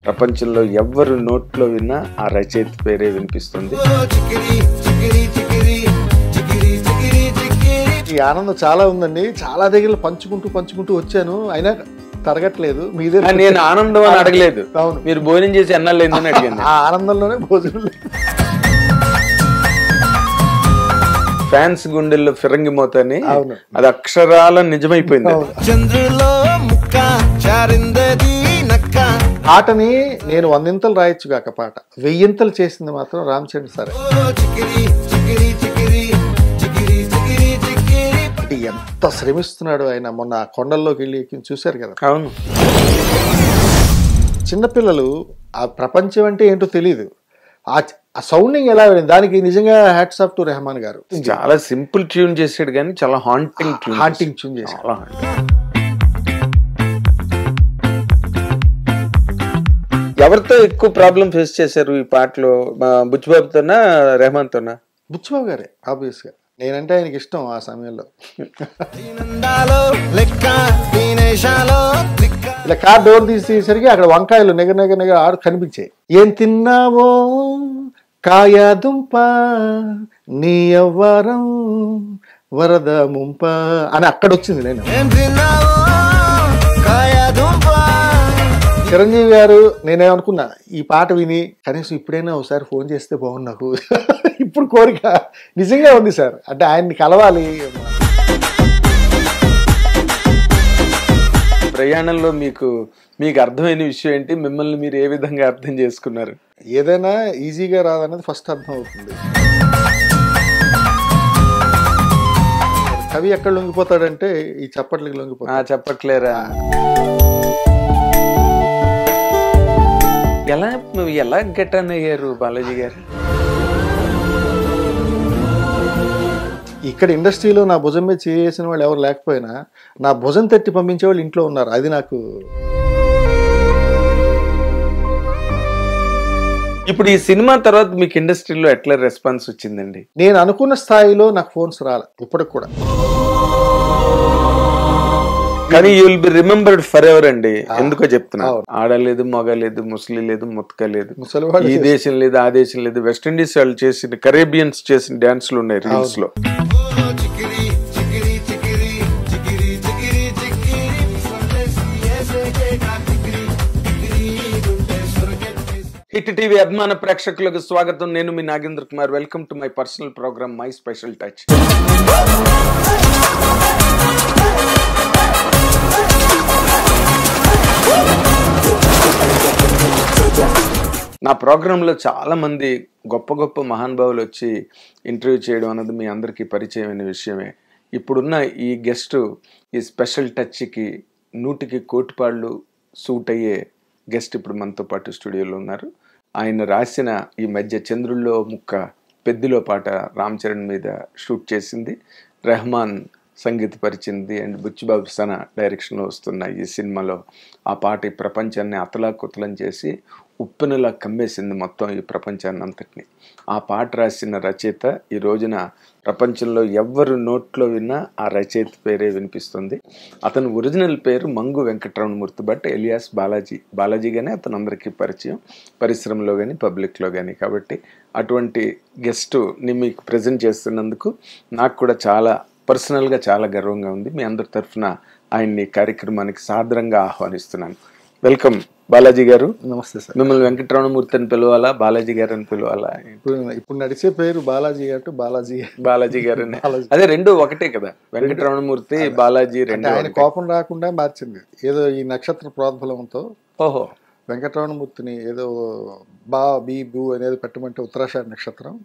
ప్రపంచంలో ఎవ్వరు నోట్లో విన్నా ఆ రచయిత పేరే వినిపిస్తుంది. ఈ ఆనందం చాలా ఉందండి. చాలా దగ్గర పంచుకుంటూ వచ్చాను, అయినా తరగట్లేదు. మీదే నేను ఆనందం అని అడగలేదు, అవును, మీరు భోజనం చేసి ఎన్నాళ్ళు అయిందని అడిగాను. ఆ ఆనందంలోనే భోజనం. ఫ్యాన్స్ గుండెల్లో ఫిరంగి మోతని అవును, అది అక్షరాల నిజమైపోయింది. చంద్రులో ముక్క చారిందది నక్క పాటని నేను 100 రాయొచ్చు కాక పాట 1000 చేసింది మాత్రం రామ్ చరణ్ సార్. ఎంత శ్రమిస్తున్నాడు ఆయన. మొన్న కొండల్లోకి వెళ్ళి చూశారు కదా. అవును, చిన్నపిల్లలు ఆ ప్రపంచం అంటే ఏంటో తెలియదు, ఆ సౌండింగ్ ఎలా వెళ్ళింది దానికి నిజంగా హ్యాట్స్ ఆఫ్ టు రెహమాన్ గారు. చాలా సింపుల్ ట్యూన్ చేసాడు కానీ చాలా హాంటింగ్ ట్యూన్ చేశాడు. ఎవరితో ఎక్కువ ప్రాబ్లం ఫేస్ చేశారు ఈ పాటలో? బుచ్చిబాబుతోనా రెహమాన్ తోనా? బుచ్చిబాబు గారే ఆబ్వియస్ గా. నేనంటే ఆయనకి ఇష్టం ఆ సమయంలో. ఇలా కార్ డోర్ తీసేసరికి అక్కడ వంకాయలు నెగ ఆడు కనిపించాయి. ఏం తిన్నావో కాయాదుంప నీ యవ్వారం వరద ముంప అని అక్కడ వచ్చింది. నేను చిరంజీవి గారు నేనేమనుకున్నా, ఈ పాట విని కనీసం ఇప్పుడైనా ఒకసారి ఫోన్ చేస్తే బాగుంది నాకు. ఇప్పుడు కోరిక నిజంగా ఉంది సార్, అంటే ఆయన్ని కలవాలి. ప్రయాణంలో మీకు అర్థమైన విషయం ఏంటి? మిమ్మల్ని మీరు ఏ విధంగా అర్థం చేసుకున్నారు? ఏదైనా ఈజీగా రాదన్నది ఫస్ట్ అర్థం అవుతుంది. కవి ఎక్కడ లొంగిపోతాడంటే ఈ చప్పట్లకి లొంగిపోతాడు. చెప్పట్లేరా? ఎలా గెటన్ అయ్యారు బాలాజీ గారు? ఇక్కడ ఇండస్ట్రీలో నా భుజం మీద చేసిన వాళ్ళు ఎవరు లేకపోయినా నా భుజం తట్టి పంపించే వాళ్ళు ఇంట్లో ఉన్నారు. అది నాకు ఇప్పుడు ఈ సినిమా తర్వాత మీకు ఇండస్ట్రీలో ఎట్లా రెస్పాన్స్ వచ్చిందండి? నేను అనుకున్న స్థాయిలో నాకు ఫోన్స్ రాలే ఇప్పటికి కూడా. కానీ you will be remembered for ever అండి. ఎందుకో చెప్తున్నా, ఆడలేదు, మగ లేదు, ముస్లిం లేదు, ముత్క లేదు, ఈ దేశం లేదు, ఆ దేశం లేదు. వెస్ట్ ఇండీస్ వాళ్ళు చేసిన, కరేబియన్స్ చేసిన డాన్స్లు ఉన్నాయి రీల్స్ లో. హిట్ టీవీ అభిమాన ప్రేక్షకులకు స్వాగతం. నేను మీ Nagendra Kumar. Welcome to my personal program my special touch. నా ప్రోగ్రాంలో చాలా మంది గొప్ప గొప్ప మహానుభావులు వచ్చి ఇంటర్వ్యూ చేయడం అన్నది మీ అందరికీ పరిచయమైన విషయమే. ఇప్పుడున్న ఈ గెస్ట్ ఈ స్పెషల్ టచ్కి 100కి కోటిపాళ్ళు సూట్ అయ్యే గెస్ట్ ఇప్పుడు మనతో పాటు స్టూడియోలో ఉన్నారు. ఆయన రాసిన ఈ మధ్య చంద్రుల్లో ముక్క పెద్దిలో పాట రామ్ చరణ్ మీద షూట్ చేసింది, రెహమాన్ సంగీతపరిచింది అండ్ బుచ్చిబాబు సన డైరెక్షన్లో వస్తున్న ఈ సినిమాలో ఆ పాట ఈ ప్రపంచాన్ని అతలాకుతలం చేసి ఉప్పెనలా కమ్మేసింది మొత్తం ఈ ప్రపంచాన్ని అంతటిని. ఆ పాట రాసిన రచయిత ఈ రోజున ప్రపంచంలో ఎవ్వరు నోట్లో విన్నా ఆ రచయిత పేరే వినిపిస్తుంది. అతని ఒరిజినల్ పేరు మంగు వెంకటరమణమూర్తి, బట్ ఎలియాస్ బాలాజీగానే అతను అందరికీ పరిచయం, పరిశ్రమలో కానీ పబ్లిక్లో కానీ. కాబట్టి అటువంటి గెస్ట్ని మీకు ప్రజెంట్ చేస్తున్నందుకు నాకు కూడా చాలా పర్సనల్గా చాలా గర్వంగా ఉంది. మీ అందరి తరఫున ఆయన్ని కార్యక్రమానికి సాదరంగా ఆహ్వానిస్తున్నాను. వెల్కమ్ బాలాజీ గారు. నమస్తే సార్. మిమ్మల్ని వెంకటరమణమూర్తి అని పిలవాలా, బాలాజీ గారు అని పిలవాలా? ఇప్పుడు నడిచే పేరు బాలాజీ గారు, బాలాజీ గారు. అదే రెండు ఒకటే కదా, వెంకటరమణమూర్తి బాలాజీ రెండు. ఆయన కోపం రాకుండా మార్చింది ఏదో ఈ నక్షత్ర ప్రోద్బలంతో. ఓహో, వెంకటరమణమూర్తిని ఏదో బీ బూ అనేది పెట్టమంటే ఉత్తరాషాఢ నక్షత్రం,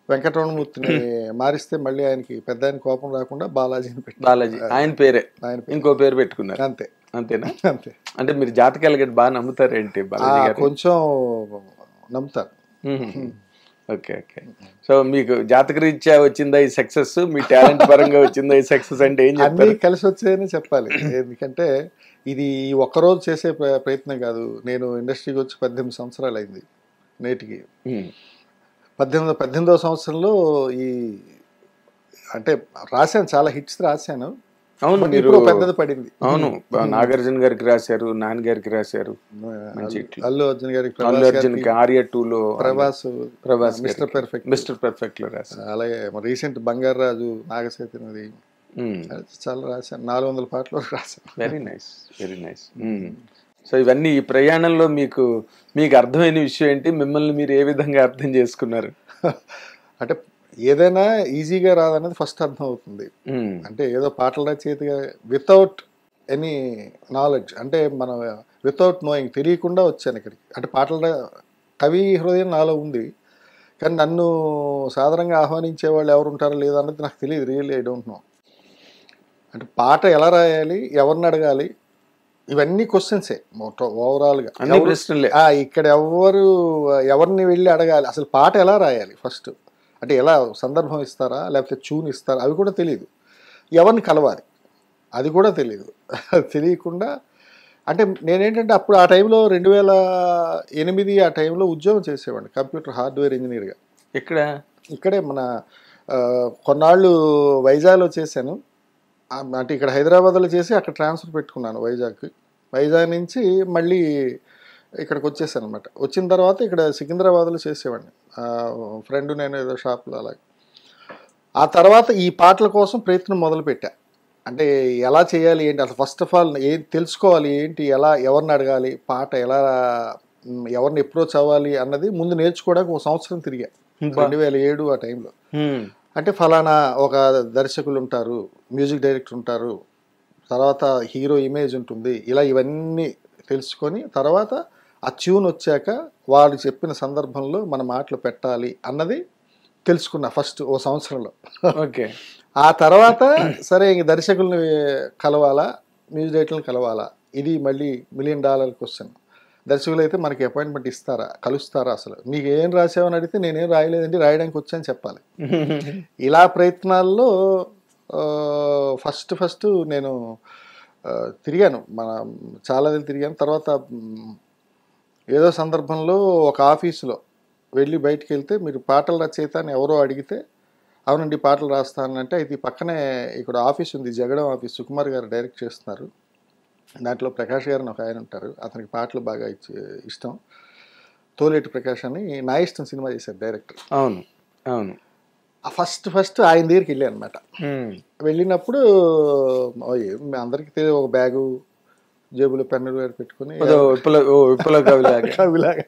వెంకటరమణమూర్తిని మారిస్తే మళ్ళీ ఆయనకి పెద్ద ఆయన కోపం రాకుండా బాలాజీని పెట్టి, బాలాజీ ఆయన పేరే, ఇంకో పేరు పెట్టుకున్నారు. అంతే. అంతేనా? అంతే. అంటే మీరు జాతకాలు గట్టి బాగా నమ్ముతారేంటి బాలాజీ గారు? కొంచెం నమ్ముతారు. Okay okay. సో మీకు జాతక రీత్యా వచ్చిందా ఈ సక్సెస్, మీ టాలెంట్ పరంగా వచ్చిందా ఈ సక్సెస్ అంటే ఏం చెప్తారు? కలిసి వచ్చాయని చెప్పాలి. ఎందుకంటే ఇది ఒక్కరోజు చేసే ప్రయత్నం కాదు. నేను ఇండస్ట్రీకి వచ్చి 18 సంవత్సరాలు అయింది నేటికి. 18వ సంవత్సరంలో ఈ అంటే రాశాను, చాలా హిట్స్ రాశాను. అవును But మీరు ఇప్పుడు పెద్దది పడింది. అవును నాగార్జున గారికి రాశారు, నాని గారికి రాశారు మంచి హిట్లు. అల్లు అర్జున్ గారికి, అల్లు ప్రభాస్ అర్జున్ గారికి, కి ఆర్య 2లో ప్రభాస్ మిస్టర్ గారికి పర్ఫెక్ట్, మిస్టర్ పర్ఫెక్ట్ లో రాశారు. అలాగే రీసెంట్ బంగారు రాజు నాగచైతన్యది చాలా రాశాను. 400 పాటలు వరకు రాశాను. Very nice, very nice. So ఇవన్నీ ఈ ప్రయాణంలో మీకు అర్థమైన విషయం ఏంటి? మిమ్మల్ని మీరు ఏ విధంగా అర్థం చేసుకున్నారు? అంటే ఏదైనా ఈజీగా రాదనేది ఫస్ట్ అర్థం అవుతుంది. అంటే ఏదో పాటల రచయితగా వితౌట్ ఎనీ నాలెడ్జ్, అంటే మనం వితౌట్ నోయింగ్, తెలియకుండా వచ్చాను ఇక్కడికి. అంటే కవి హృదయం నాలో ఉంది, కానీ నన్ను సాధారణంగా ఆహ్వానించే వాళ్ళు ఎవరు ఉంటారో లేదో అన్నది నాకు తెలియదు. Really I don't know. అంటే పాట ఎలా రాయాలి, ఎవరిని అడగాలి, ఇవన్నీ క్వశ్చన్సే ఓవరాల్గా. ఇక్కడ ఎవరిని వెళ్ళి అడగాలి, అసలు పాట ఎలా రాయాలి ఫస్ట్, అంటే ఎలా సందర్భం ఇస్తారా లేకపోతే ట్యూన్ ఇస్తారా, అవి కూడా తెలియదు. ఎవరిని కలవాలి అది కూడా తెలియదు. తెలియకుండా అంటే నేనేంటంటే అప్పుడు ఆ టైంలో 2008 ఆ టైంలో ఉద్యోగం చేసేవాడిని కంప్యూటర్ హార్డ్వేర్ ఇంజనీర్గా. ఇక్కడే మన కొన్నాళ్ళు వైజాగ్లో చేశాను. అంటే ఇక్కడ హైదరాబాద్లో చేసి అక్కడ ట్రాన్స్ఫర్ పెట్టుకున్నాను వైజాగ్ నుంచి మళ్ళీ ఇక్కడికి వచ్చేసాను అనమాట. వచ్చిన తర్వాత ఇక్కడ సికింద్రాబాద్లో చేసేవాడిని, ఫ్రెండ్ నేను ఏదో షాప్లో అలాగే. ఆ తర్వాత ఈ పాటల కోసం ప్రయత్నం మొదలుపెట్టా. అంటే ఎలా చేయాలి ఏంటి, అసలు ఫస్ట్ ఆఫ్ ఆల్ ఏం తెలుసుకోవాలి ఏంటి, ఎవరిని అడగాలి, పాట ఎలా, ఎవరిని అప్రోచ్ అవ్వాలి అన్నది ముందు నేర్చుకోవడానికి 1 సంవత్సరం తిరిగా 2007 ఆ టైంలో. అంటే ఫలానా ఒక దర్శకులు ఉంటారు, మ్యూజిక్ డైరెక్టర్ ఉంటారు, తర్వాత హీరో ఇమేజ్ ఉంటుంది, ఇవన్నీ తెలుసుకొని తర్వాత ఆ ట్యూన్ వచ్చాక వాళ్ళు చెప్పిన సందర్భంలో మన మాటలు పెట్టాలి అన్నది తెలుసుకున్నా ఫస్ట్ 1 సంవత్సరంలో. ఓకే. ఆ తర్వాత సరే ఇంక దర్శకుల్ని కలవాలా, మ్యూజిక్ డైరెక్టర్ని కలవాలా, ఇది మళ్ళీ $1 million క్వశ్చన్. దర్శకులు అయితే మనకి అపాయింట్మెంట్ ఇస్తారా, కలుస్తారా, అసలు నీకు ఏం రాసావని అడిగితే నేనేం రాయలేదండి, రాయడానికి వచ్చాను చెప్పాలి. ఇలా ప్రయత్నాల్లో ఫస్ట్ నేను తిరిగాను, చాలా తిరిగాను. తర్వాత ఏదో సందర్భంలో ఒక ఆఫీసులో వెళ్ళి బయటికి వెళ్తే, మీరు పాటల రచయిత అని ఎవరో అడిగితే, అవునండి పాటలు రాస్తానంటే, అయితే పక్కనే ఇక్కడ ఆఫీస్ ఉంది, జగడం ఆఫీస్, సుకుమార్ గారు డైరెక్ట్ చేస్తున్నారు, దాంట్లో ప్రకాష్ గారు ఒక ఆయన ఉంటారు, అతనికి పాటలు బాగా ఇష్టం, తోలేటి ప్రకాష్ అని నా ఇష్టం సినిమా చేశారు డైరెక్టర్. అవును అవును. ఫస్ట్ ఆయన దగ్గరికి వెళ్ళాను అనమాట. వెళ్ళినప్పుడు అందరికీ ఒక బ్యాగు, జేబులో పెన్ను పెట్టుకుని కవిలాగా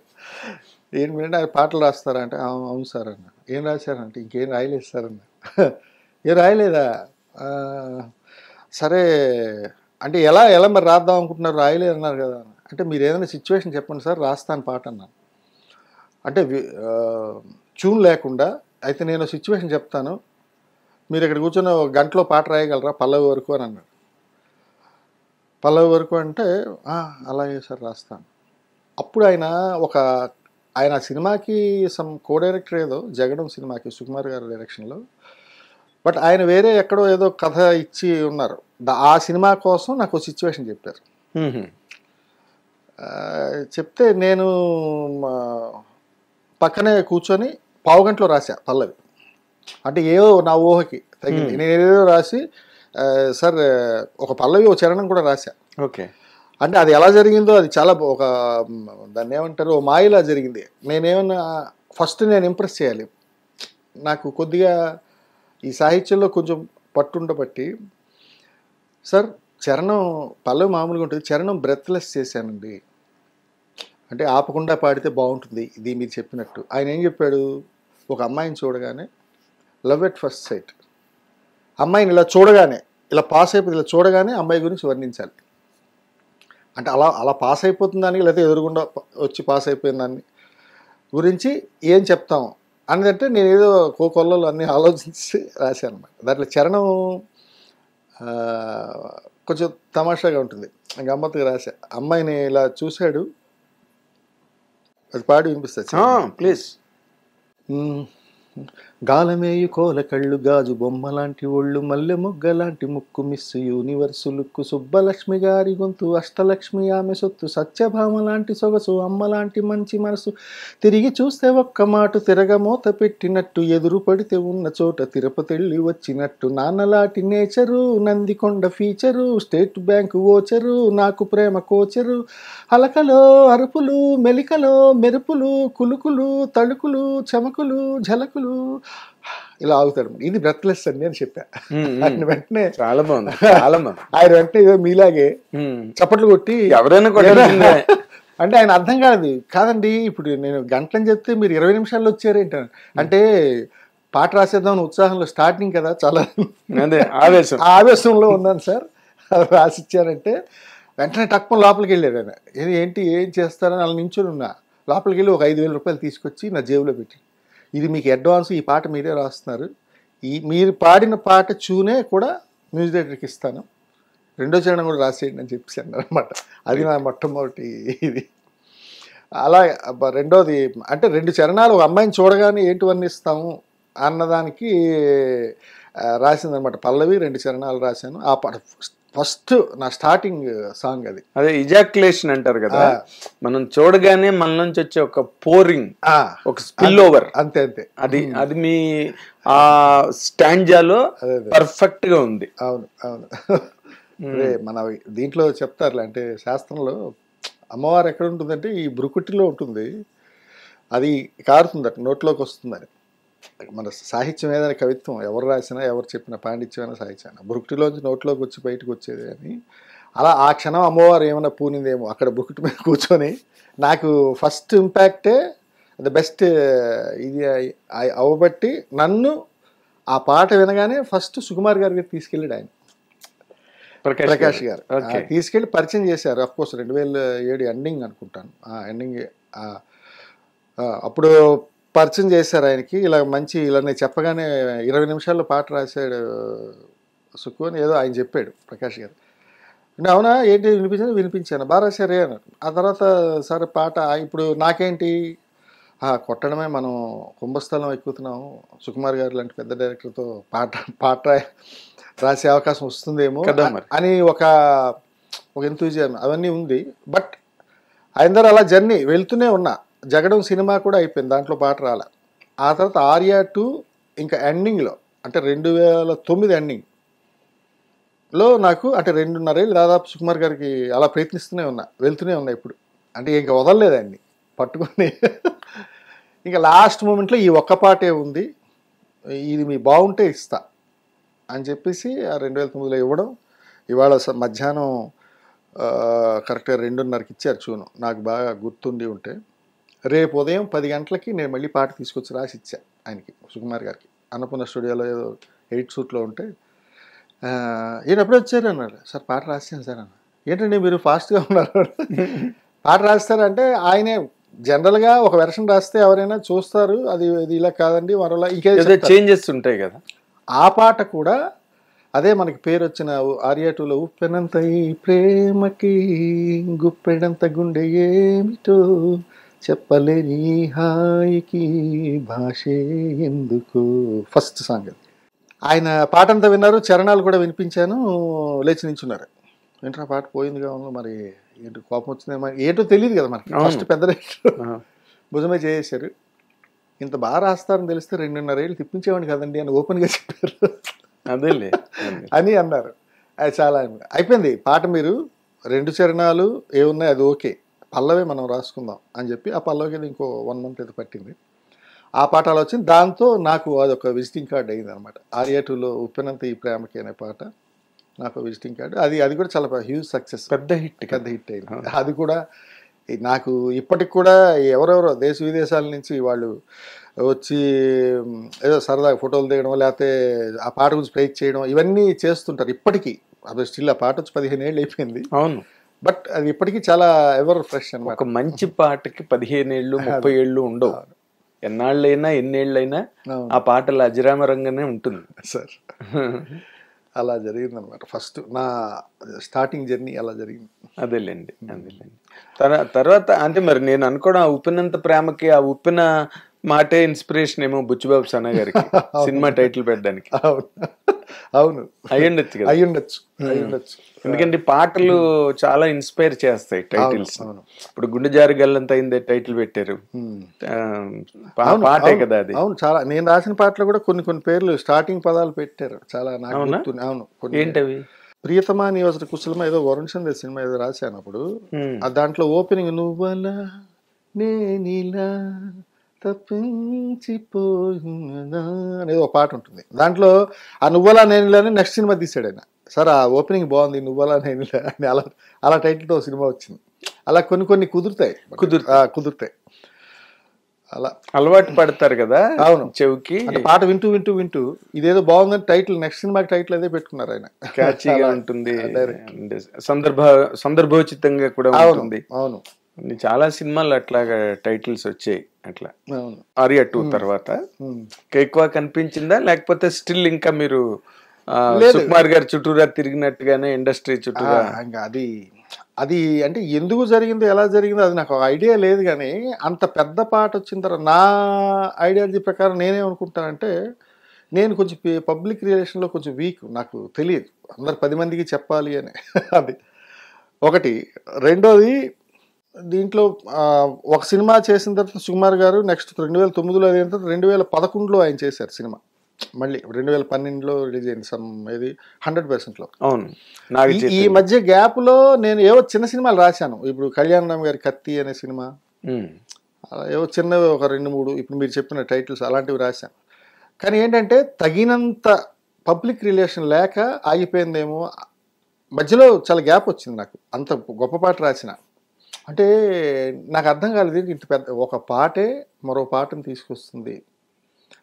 ఏంటంటే ఆయన పాటలు రాస్తారా అంటే, అవును సార్ అన్న. ఏం రాశారంటే, ఇంకేం రాయలేదు సార్ అన్న. ఏం రాయలేదా, సరే అంటే ఎలా మరి రాద్దాం అనుకుంటున్నారు, రాయలేదు అన్నారు కదా. అంటే మీరు ఏదైనా సిచ్యువేషన్ చెప్పండి సార్, రాస్తాను పాట అన్నాను. అంటే ట్యూన్ లేకుండా, అయితే నేను సిచ్యువేషన్ చెప్తాను, మీరు ఇక్కడ కూర్చొని 1 గంటలో పాట రాయగలరా పల్లవి వరకు అని అన్నాడు. పల్లవి వరకు అంటే అలాగే సార్ రాస్తాను. అప్పుడు ఆయన సినిమాకి కో డైరెక్టర్ ఏదో, జగడం సినిమాకి సుకుమార్ గారి డైరెక్షన్లో, బట్ ఆయన వేరే ఎక్కడో ఏదో కథ ఇచ్చి ఉన్నారు. ఆ సినిమా కోసం నాకు సిచ్యువేషన్ చెప్పారు. చెప్తే నేను పక్కనే కూర్చొని 1/2 గంటలో రాశా పల్లవి. అంటే ఏదో నా ఊహకి తగ్గింది, నేనేదో రాసి సార్ ఒక పల్లవి ఒక చరణం కూడా రాశా. ఓకే. అంటే అది ఎలా జరిగిందో, అది చాలా దాన్ని ఏమంటారు, మాయలా జరిగింది. నేనేమన్నా ఫస్ట్ నేను ఇంప్రెస్ చేయాలి, నాకు కొద్దిగా ఈ సాహిత్యంలో కొంచెం పట్టుండబట్టి, సార్ చరణం పల్లవి మామూలుగా ఉంటుంది, చరణం బ్రెత్లెస్ చేశానండి, అంటే ఆపకుండా పాడితే బాగుంటుంది, ఇది మీరు చెప్పినట్టు. ఆయన ఏం చెప్పాడు, ఒక అమ్మాయిని చూడగానే లవ్ ఎట్ ఫస్ట్ సైట్, అమ్మాయిని ఇలా చూడగానే, ఇలా పాస్ అయిపోతుంది, ఇలా చూడగానే అమ్మాయి గురించి వర్ణించాలి. అంటే అలా పాస్ అయిపోతుందని, లేకపోతే ఎదురుగుండా వచ్చి పాస్ అయిపోయిన దాన్ని గురించి ఏం చెప్తాం అన్నదంటే, నేను ఏదో కోకొల్లలో అన్నీ ఆలోచించి రాశాను అనమాట. దాంట్లో చరణం కొంచెం తమాషాగా ఉంటుంది, గమ్మత్తుగా రాశా. అమ్మాయిని ఇలా చూశాడు, అది పాడి వినిపిస్తుంది ప్లీజ్. గాలమేయు కోల కళ్ళు గాజు బొమ్మ లాంటి ఒళ్ళు మల్లె మొగ్గ లాంటి ముక్కు మిస్ యూనివర్సు లుక్కు సుబ్బలక్ష్మి గారి గొంతు అష్టలక్ష్మి ఆమె సొత్తు సత్యభామ లాంటి సొగసు అమ్మ లాంటి మంచి మనసు తిరిగి చూస్తే ఒక్క మాట తిరగమూత పెట్టినట్టు ఎదురు పడితే ఉన్న చోట తిరుపతిళ్ళి వచ్చినట్టు నాన్నలాంటి nature Nandikonda feature state bank voucher నాకు ప్రేమ కోచరు అలకలో అరుపులు మెలికలో మెరుపులు కులుకులు తళుకులు చమకులు ఝలకులు ఇలా ఆగుతాడు. ఇది బ్రెత్లెస్ అండి అని చెప్పా. ఆయన వెంటనే చాలా బాగుంది, చాలా బాగుంది. ఆయన వెంటనే ఏదో మీలాగే చప్పట్లు కొట్టి ఎవరైనా అంటే ఆయన అర్థం కాదండి ఇప్పుడు నేను గంటలని చెప్తే మీరు 20 నిమిషాల్లో వచ్చారేంటాను అంటే పాట రాసేద్దామని ఉత్సాహంలో స్టార్టింగ్ కదా చాలా ఆవేశంలో ఉన్నాను సార్ రాసిచ్చారంటే వెంటనే టక్కున లోపలికి వెళ్ళాడు ఆయన. ఏంటి ఏం చేస్తారని అలా నించుని ఉన్నా. లోపలికి వెళ్ళి ఒక 5,000 రూపాయలు తీసుకొచ్చి నా జేబులో పెట్టి ఇది మీకు అడ్వాన్స్, ఈ పాట మీరే రాస్తున్నారు, మీరు పాడిన పాట చూనే కూడా మ్యూజిక్ డైరెక్టర్కి ఇస్తాను, రెండో చరణం కూడా రాసేయండి అని చెప్పాను అనమాట. అది నా మొట్టమొదటి ఇది. అలా రెండోది అంటే 2 చరణాలు ఒక అమ్మాయిని చూడగానే ఏంటి వర్ణిస్తాము అన్నదానికి రాసిందనమాట. పల్లవి 2 చరణాలు రాశాను. ఆ పాట ఫస్ట్ నా స్టార్టింగ్ సాంగ్ అది. అదే ఇజాక్యులేషన్ అంటారు కదా, మనం చూడగానే మన నుంచి వచ్చే ఒక పోరింగ్, ఒక స్పిల్ ఓవర్, అంతే అంతే. అది మీ ఆ స్టాంజాలో పర్ఫెక్ట్ గా ఉంది. అవును అవును. అదే మన దీంట్లో చెప్తారులే, అంటే శాస్త్రంలో అమ్మవారు ఎక్కడ ఉంటుందంటే ఈ బ్రుకుటిలో ఉంటుంది, అది కారుతుందట, నోట్లోకి వస్తుందని. మన సాహిత్యం ఏదైనా కవిత్వం ఎవరు రాసినా ఎవరు చెప్పిన పాండిత్యమైనా సాహిత్యం బురుకుటిలోంచి నోట్లోకి వచ్చి బయటకు వచ్చేది అని. అలా ఆ క్షణం అమ్మవారు ఏమైనా పూనిందేమో అక్కడ బురుకుటి మీద కూర్చొని. నాకు ఫస్ట్ ఇంపాక్టే ద బెస్ట్ ఇది అవ్వబట్టి నన్ను ఆ పాట వినగానే ఫస్ట్ సుకుమార్ గారి దగ్గర తీసుకెళ్ళాడు ఆయన, ప్రకాష్ గారు తీసుకెళ్ళి పరిచయం చేశారు. అఫ్కోర్స్ 2007 ఎండింగ్ అనుకుంటాను, ఎండింగ్ అప్పుడు పరిచయం చేశారు ఆయనకి. ఇలా మంచి ఇలా నేను చెప్పగానే 20 నిమిషాల్లో పాట రాశాడు సుక్కు అని ఏదో ఆయన చెప్పాడు ప్రకాష్ గారు. అంటే అవునా ఏంటి వినిపించాను బాగా రాశారే అన్నారు. ఆ తర్వాత సరే పాట ఇప్పుడు నాకేంటి కొట్టడమే, మనం కుంభస్థలం ఎక్కుతున్నాము, సుకుమార్ గారు లాంటి పెద్ద డైరెక్టర్తో పాట రాసే అవకాశం వస్తుందేమో అని ఒక ఎంతూజియాజం అవన్నీ ఉంది. బట్ ఆయన దగ్గర అలా జర్నీ వెళ్తూనే ఉన్నా. జగడం సినిమా కూడా అయిపోయింది, దాంట్లో పాట రాలే. ఆ తర్వాత ఆర్యా 2 ఇంకా ఎండింగ్లో అంటే 2009 ఎండింగ్లో నాకు అంటే 2.5 ఏళ్ళు దాదాపు సుకుమార్ గారికి అలా ప్రయత్నిస్తూనే ఉన్నా, వెళ్తూనే ఉన్నా. ఇప్పుడు అంటే ఇంకా వదలలేదు ఆయన్ని పట్టుకొని. ఇంకా లాస్ట్ మూమెంట్లో ఈ ఒక్క పాటే ఉంది, ఇది మీ బాగుంటే ఇస్తా అని చెప్పేసి ఆ 2009లో ఇవ్వడం. ఇవాళ మధ్యాహ్నం కరెక్ట్గా 2:30కి ఇచ్చారు చూను, నాకు బాగా గుర్తుండి ఉంటే. రేపు ఉదయం 10 గంటలకి నేను మళ్ళీ పాట తీసుకొచ్చి రాసి ఇచ్చా ఆయనకి, సుకుమార్ గారికి. అన్నపూర్ణ స్టూడియోలో ఏదో 8 షూట్లో ఉంటే ఈయన ఎప్పుడు వచ్చారు అన్నారు. సార్ పాట రాసాను సార్ అన్న. ఏంటండి మీరు ఫాస్ట్గా ఉన్నారు, పాట రాస్తారంటే ఆయనే జనరల్గా ఒక వెర్షన్ రాస్తే ఎవరైనా చూస్తారు, అది ఇలా కాదండి మరోలా ఇంకేదో చేంజెస్ ఉంటాయి కదా. ఆ పాట కూడా అదే మనకి పేరు వచ్చిన ఆర్యా 2లో ఉప్పెనంత ఈ ప్రేమకి గుప్పెడంత గుండె ఏమిటో చెప్పలేని హాయికి భాషే ఎందుకు, ఫస్ట్ సాంగ్ అది. ఆయన పాట అంతా విన్నారు, చరణాలు కూడా వినిపించాను, లేచి నించున్నారు. ఏంట్రా పాట పోయిందిగా ఉన్న, మరి ఏంటి కోపం వచ్చిందేమో ఏంటో తెలియదు కదా మనకి. ఫస్ట్ పెద్ద భుజమే చేసేశారు. ఇంత బాగా రాస్తారని తెలిస్తే 2.5 ఏళ్ళు తిప్పించేవాడిని కదండి అని ఓపెన్గా చెప్పారు. అదేలే అని అన్నారు. అది చాలా అయిపోయింది పాట, మీరు 2 చరణాలు ఏమున్నాయి అది ఓకే, పల్లవే మనం రాసుకుందాం అని చెప్పి ఆ పల్లవికి ఇంకో 1 మంత్ అయితే పట్టింది. ఆ పాట అలా వచ్చింది. దాంతో నాకు అదొక విజిటింగ్ కార్డ్ అయింది అనమాట. ఆర్యా 2లో ఉప్పెనంత ఈ ప్రేమకి అనే పాట నాకు విజిటింగ్ కార్డు. అది కూడా చాలా హ్యూజ్ సక్సెస్, పెద్ద హిట్ అయింది. అది కూడా నాకు ఇప్పటికి కూడా ఎవరెవరో దేశ విదేశాల నుంచి వాళ్ళు వచ్చి ఏదో సరదాగా ఫోటోలు దిగడం, లేకపోతే ఆ పాట గురించి ప్రైజ్ చేయడం, ఇవన్నీ చేస్తుంటారు ఇప్పటికీ. అది స్టిల్ ఆ పాట వచ్చి 15 ఏళ్ళు అయిపోయింది. అవును, బట్ అది ఇప్పటికీ చాలా ఎవర్ ఫ్రెష్ అనమాట. ఒక మంచి పాటకి 15 ఏళ్ళు 30 ఏళ్ళు ఉండవు. ఎన్నాళ్ళైనా ఎన్నేళ్ళైనా ఆ పాటలు అజరామరంగానే ఉంటుంది సార్. అలా జరిగింది అనమాట ఫస్ట్ నా స్టార్టింగ్ జర్నీ, అలా జరిగింది. అదేలేండి. తర్వాత అంటే మరి నేను అనుకోవడం ఆ ఉప్పినంత ప్రేమకి ఆ ఉప్పిన మాటే ఇన్స్పిరేషన్ ఏమో బుచ్చిబాబు సన్న గారికి సినిమా టైటిల్ పెట్టడానికి. అవును అవును అయ్యుండొచ్చు కదా. అయ్యుండొచ్చు అయ్యుండొచ్చు. ఎందుకంటే పాటలు చాలా ఇన్స్పైర్ చేస్తాయి టైటిల్స్. ఇప్పుడు గుండె జారి గల్లంత అయిందే టైటిల్ పెట్టారు, పాటే కదా అది. అవును, చాలా. నేను రాసిన పాటలు కూడా కొన్ని కొన్ని పేర్లు స్టార్టింగ్ పదాలు పెట్టారు చాలా నాకు గుర్తుంది. అవును. ఏంటవి? ప్రియతమా నీవసర కుశలమా ఏదో వరుణ్ సందే సినిమా ఏదో రాశాను అప్పుడు. దాంట్లో ఓపెనింగ్ నువ్వలా నేనిలా తప్పించిపోయినా అనేది ఒక పాట ఉంటుంది. దాంట్లో ఆ నువ్వలా నేనిలా అని నెక్స్ట్ సినిమా తీసాడు ఆయన. సార్ ఆ ఓపెనింగ్ బాగుంది, నువ్వలా నేనిలా అని అలా అలా టైటిల్తో సినిమా వచ్చింది. అలా కొన్ని కొన్ని కుదురుతాయి. అలా అలవాటు పడతారు కదా. అవును, చెవికి పాట వింటూ వింటూ వింటూ ఇదేదో బాగుందని టైటిల్, నెక్స్ట్ సినిమాకి టైటిల్ అదే పెట్టుకున్నారు ఆయన. క్యాచీగా ఉంటుంది, సందర్భోచితంగా కూడా ఉంటుంది. అవును, చాలా సినిమాలు అట్లాగా టైటిల్స్ వచ్చాయి అట్లా. ఆర్యా 2 తర్వాత ఎక్కువ కనిపించిందా, లేకపోతే స్టిల్ ఇంకా మీరు సుకుమార్ గారి చుట్టూరా తిరిగినట్టుగానే ఇండస్ట్రీ చుట్టూరా? అది అంటే ఎందుకు జరిగిందో ఎలా జరిగిందో అది నాకు ఐడియా లేదు, కానీ అంత పెద్ద పాట వచ్చిన తర్వాత నా ఐడియాలజీ ప్రకారం నేనేమనుకుంటానంటే, నేను కొంచెం పబ్లిక్ రిలేషన్లో కొంచెం వీక్, నాకు తెలియదు అందరు 10 మందికి చెప్పాలి అని. అది ఒకటి. రెండోది, దీంట్లో ఒక సినిమా చేసిన తర్వాత సుకుమార్ గారు నెక్స్ట్ 2009లో అయిన తర్వాత 2011లో ఆయన చేశారు సినిమా. మళ్ళీ 2012లో రిలీజ్ అయింది ఏది 100%లో. అవును. ఈ మధ్య గ్యాప్ లో నేను ఏవో చిన్న సినిమాలు రాశాను. ఇప్పుడు కళ్యాణ్ రామ్ గారి కత్తి అనే సినిమా, అలా ఏవో చిన్నవి ఒక 2-3 ఇప్పుడు మీరు చెప్పిన టైటిల్స్ అలాంటివి రాశాను. కానీ ఏంటంటే తగినంత పబ్లిక్ రిలేషన్ లేక ఆగిపోయిందేమో. మధ్యలో చాలా గ్యాప్ వచ్చింది నాకు, అంత గొప్ప పాట రాసిన. అంటే నాకు అర్థం కాలేదు, ఇంత పెద్ద ఒక పాటే మరో పాటను తీసుకొస్తుంది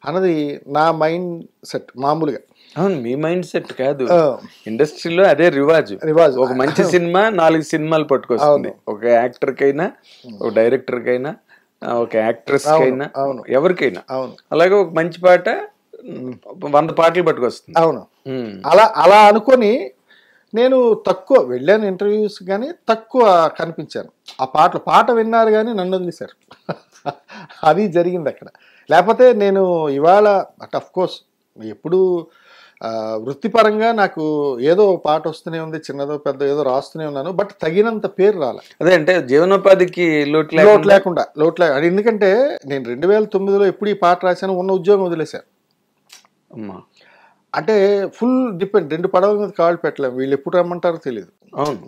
అన్నది నా మైండ్ సెట్. మామూలుగా అవును, మీ మైండ్ సెట్ కాదు, ఇండస్ట్రీలో అదే రివాజు. ఒక మంచి సినిమా 4 సినిమాలు పట్టుకొస్తుంది, ఒక యాక్టర్ కైనా, ఒక డైరెక్టర్ కైనా, ఒక యాక్ట్రెస్ కైనా, ఎవరికైనా. అలాగే ఒక మంచి పాట 100 పాటలు పట్టుకొస్తుంది. అవును, అలా అనుకొని నేను తక్కువ వెళ్ళాను ఇంటర్వ్యూస్, కానీ తక్కువ కనిపించాను. ఆ పాట విన్నారు కానీ నన్ను వదిలేశారు. అది జరిగింది అక్కడ. లేకపోతే నేను ఇవాళ అట్ ఆఫ్ కోర్స్ ఎప్పుడు వృత్తిపరంగా నాకు ఏదో పాట వస్తూనే ఉంది, చిన్నదో పెద్ద ఏదో రాస్తూనే ఉన్నాను, బట్ తగినంత పేరు రాలే. అదే అంటే జీవనోపాధికి లోటు లేకుండా. ఎందుకంటే నేను 2009లో ఎప్పుడు ఈ పాట రాశాను, ఉన్న ఉద్యోగం వదిలేశాను. అంటే ఫుల్ డిపెండ్, 2 పడవల మీద కాళ్ళు పెట్టలేము, వీళ్ళు ఎప్పుడు రమ్మంటారో తెలియదు.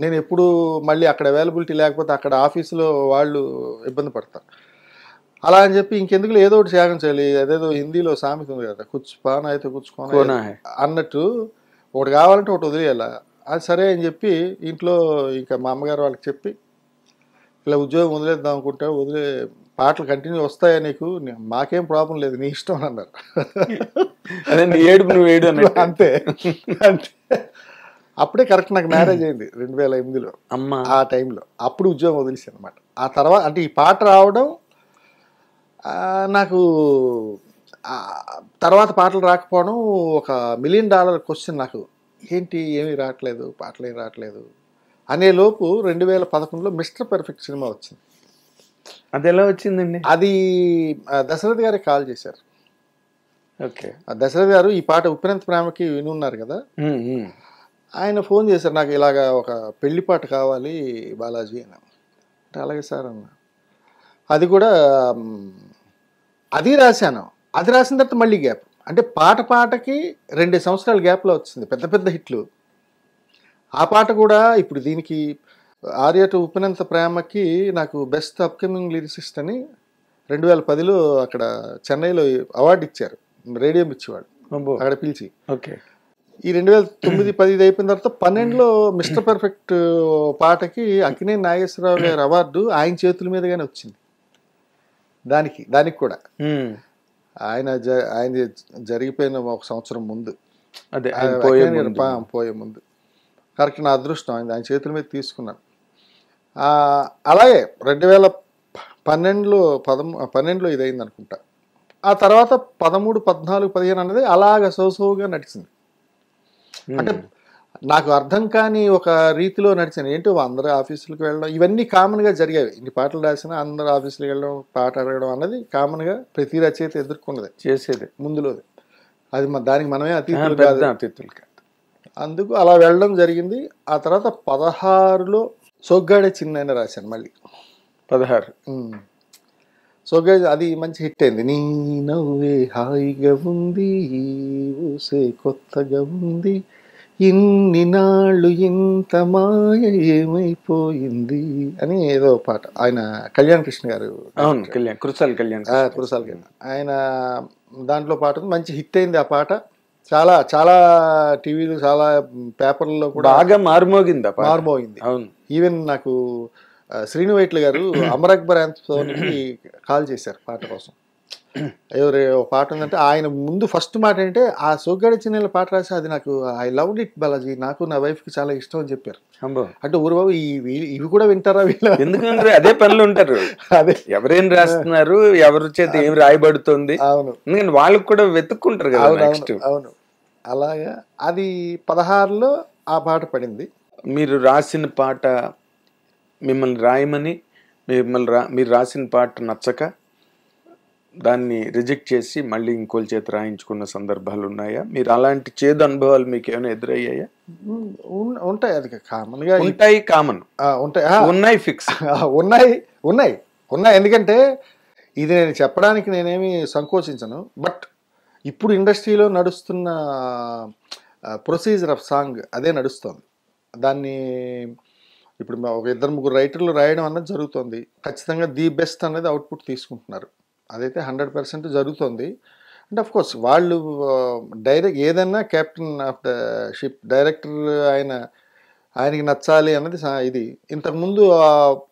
నేను ఎప్పుడు మళ్ళీ అక్కడ అవైలబిలిటీ లేకపోతే అక్కడ ఆఫీసులో వాళ్ళు ఇబ్బంది పడతారు. అలా అని చెప్పి ఇంకెందుకు ఏదో ఒకటి త్యాగం చేయాలి. అదేదో హిందీలో సామెత ఉంది కదా, కుచ్చుపాన అయితే కుచ్చుకోనా అన్నట్టు, ఒకటి కావాలంటే ఒకటి వదిలేయాల. అది సరే అని చెప్పి ఇంట్లో ఇంకా మా అమ్మగారు వాళ్ళకి చెప్పి, ఇలా ఉద్యోగం వదిలేద్దాం అనుకుంటా, పాటలు కంటిన్యూ వస్తాయా నీకు, మాకేం ప్రాబ్లం లేదు, నీ ఇష్టం అని అన్నారు. అంతే. అప్పుడే కరెక్ట్ నాకు మ్యారేజ్ అయింది 2008లో. ఆ టైంలో అప్పుడు ఉద్యోగం వదిలేసాను అనమాట. ఆ తర్వాత అంటే ఈ పాట రావడం నాకు, తర్వాత పాటలు రాకపోవడం ఒక $1 మిలియన్ క్వశ్చన్ నాకు. ఏంటి ఏమీ రావట్లేదు, పాటలు ఏమి రావట్లేదు అనే లోపు 2011లో మిస్టర్ పర్ఫెక్ట్ సినిమా వచ్చింది. అది ఎలా వచ్చిందండి? అది దశరథ్ గారికి కాల్ చేశారు. ఓకే. దశరథ్ గారు ఈ పాట ఉప్పెనంత ప్రేమకి వినున్నారు కదా, ఆయన ఫోన్ చేశారు నాకు, ఇలాగా ఒక పెళ్లి పాట కావాలి బాలాజీ అని. అంటే అలాగే సార్ అన్న. అది కూడా అది రాశాను. అది రాసిన తర్వాత మళ్ళీ గ్యాప్, అంటే పాటకి 2 సంవత్సరాల గ్యాప్లో వచ్చింది పెద్ద పెద్ద హిట్లు. ఆ పాట కూడా ఇప్పుడు దీనికి ఆర్యా 2 ఉప్పెనంత ప్రేమకి నాకు బెస్ట్ అప్కమింగ్ లిరిసిస్ట్ అని 2010లో అక్కడ చెన్నైలో అవార్డు ఇచ్చారు, రేడియో ఇచ్చేవాడు అక్కడ పిలిచి. ఓకే. ఈ 2009-10 అయిపోయిన తర్వాత 12లో మిస్టర్ పర్ఫెక్ట్ పాటకి అక్కినేని నాగేశ్వరరావు గారి అవార్డు ఆయన చేతుల మీదగానే వచ్చింది. దానికి కూడా ఆయన జరిగిపోయిన 1 సంవత్సరం ముందు, అదే పోయే ముందు. కరెక్ట్, నా అదృష్టం ఆయన చేతుల మీద తీసుకున్నాను. అలాగే 2012లో ఇది అయింది అనుకుంటా. ఆ తర్వాత 13, 14, 15 అన్నది అలాగ సోసోగా నడిచింది. అంటే నాకు అర్థం కాని ఒక రీతిలో నడిచాను. ఏంటో అందరూ ఆఫీసులకు వెళ్ళడం ఇవన్నీ కామన్‌గా జరిగేవి. ఇన్ని పాటలు రాసినా అందరూ ఆఫీసులకు వెళ్ళడం, పాట అడగడం అన్నది కామన్‌గా ప్రతి రచయిత ఎదుర్కొన్నదే చేసేది. ముందులోది. అది దానికి మనమే అతీతులు పెద్ద కాదు. అతిథులు కాదు. అందుకు అలా వెళ్ళడం జరిగింది. ఆ తర్వాత 16లో 'సొగ్గాడే చిన్నైన' రాశాను మళ్ళీ. 16 సొగ్గాడే అది మంచి హిట్ అయింది. నీ నవ్వే హాయిగా ఉంది, ఈ ఊసే కొత్తగా ఉంది, ఇన్ని నాళ్ళు ఇంత మాయ ఏమైపోయింది అని ఏదో పాట. ఆయన కళ్యాణ్ కృష్ణ గారు. అవును, కళ్యాణ్ కురసాల కళ్యాణ్. కురసాల ఆయన దాంట్లో పాట మంచి హిట్ అయింది ఆ పాట. చాలా చాలా టీవీలు చాలా పేపర్లలో కూడా బాగా మారుమోగింది. మారుమోగింది. అవును. ఈవెన్ నాకు శ్రీను వైట్ల గారు అమర్ అక్బర్ కి కాల్ చేశారు పాట కోసం. ఎవరు పాట ఉందంటే ఆయన ముందు ఫస్ట్ మాట ఏంటంటే ఆ సోగ్గాడే చిన్న పాట రాసి అది నాకు ఐ లవ్డ్ ఇట్ బాలాజీ, నాకు నా వైఫ్ కి చాలా ఇష్టం అని చెప్పారు. అంటే ఊరు బాబు ఇవి కూడా వింటారా వీళ్ళు? ఎందుకంటే అదే పనులు ఉంటారు. అదే ఎవరేం రాస్తున్నారు, ఎవరి చేత ఏం రాయబడుతుంది. అవును, ఎందుకంటే వాళ్ళకి కూడా వెతుక్కుంటారు కదా నెక్స్ట్. అవును, అలాగా అది 16లో ఆ పాట పడింది. మీరు రాసిన పాట మిమ్మల్ని రాయమని మీరు రాసిన పాట నచ్చక దాన్ని రిజెక్ట్ చేసి మళ్ళీ ఇంకోళ్ళ చేత రాయించుకున్న సందర్భాలు ఉన్నాయా? మీరు అలాంటి చేదు అనుభవాలు మీకు ఏమైనా ఎదురయ్యాయా? ఉంటాయి, అది కామన్ గా ఉంటాయి. కామన్ ఉంటాయి, ఉన్నాయి, ఫిక్స్ ఉన్నాయి ఉన్నాయి ఉన్నాయి. ఎందుకంటే ఇది నేను చెప్పడానికి నేనేమి సంకోచించను. బట్ ఇప్పుడు ఇండస్ట్రీలో నడుస్తున్న ప్రొసీజర్ ఆఫ్ సాంగ్ అదే నడుస్తుంది. దాన్ని ఇప్పుడు ఒక 2-3 రైటర్లు రాయడం అన్నది జరుగుతుంది. ఖచ్చితంగా ది బెస్ట్ అనేది అవుట్పుట్ తీసుకుంటున్నారు. అదైతే 100% జరుగుతుంది. అంటే ఆఫ్ కోర్స్ వాళ్ళు డైరెక్ట్ ఏదన్నా captain of the ship director ఆయనకి నచ్చాలి అన్నది ఇది. ఇంతకుముందు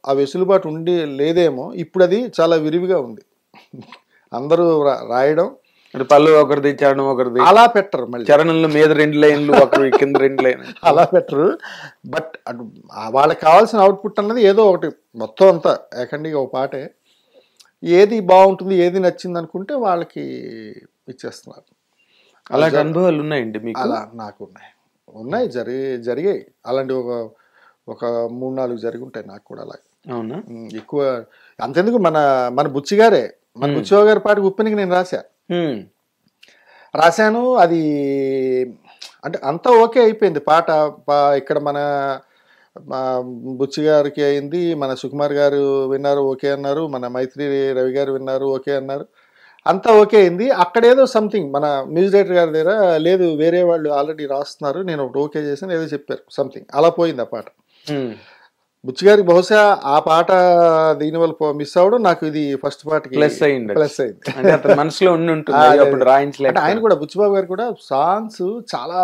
ఆ వెసులుబాటు ఉండి లేదేమో, ఇప్పుడు అది చాలా విరివిగా ఉంది. అందరూ రాయడం, పళ్ళు ఒకరిది చరణం ఒకరిది అలా పెట్టరు. మళ్ళీ చరణంలో మీద 2 లైన్లు, ఒకరి కింద 2 లైన్లు అలా పెట్టరు. బట్ వాళ్ళకి కావాల్సిన అవుట్పుట్ అన్నది ఏదో ఒకటి, మొత్తం అంతా ఏకండిగా ఒక పాటే. ఏది బాగుంటుంది, ఏది నచ్చింది అనుకుంటే వాళ్ళకి ఇచ్చేస్తున్నారు. అలాంటి అనుభవాలు ఉన్నాయండి మీకు? అలా నాకు ఉన్నాయి, జరిగాయి అలాంటి ఒక 3-4 జరిగి ఉంటాయి నాకు కూడా. అలాగే అవునా? ఎక్కువ అంతెందుకు మన బుచ్చిగారే, మన బుచ్చిబాబు గారి పాటకి ఉప్పెనికి నేను రాశాను. అది అంటే అంతా ఓకే అయిపోయింది పాట. ఇక్కడ మన బుచ్చి గారికి అయింది, మన సుకుమార్ గారు విన్నారు, ఓకే అన్నారు, మన మైత్రి రవి గారు విన్నారు, ఓకే అన్నారు, అంతా ఓకే అయింది. అక్కడేదో సంథింగ్ మన మ్యూజిక్ డైరెక్టర్ గారి దగ్గర లేదు, వేరే వాళ్ళు ఆల్రెడీ రాస్తున్నారు, నేను ఒకటి ఓకే చేశాను, ఏదో చెప్పారు, సంథింగ్ అలా పోయింది ఆ పాట. బుచ్చి గారికి బహుశా ఆ పాట దీనివల్ల మిస్ అవ్వడం, నాకు ఇది ఫస్ట్ పాటకి ప్లస్ అయింది. మనసులో ఆయన కూడా బుచ్చిబాబు గారు కూడా సాంగ్స్ చాలా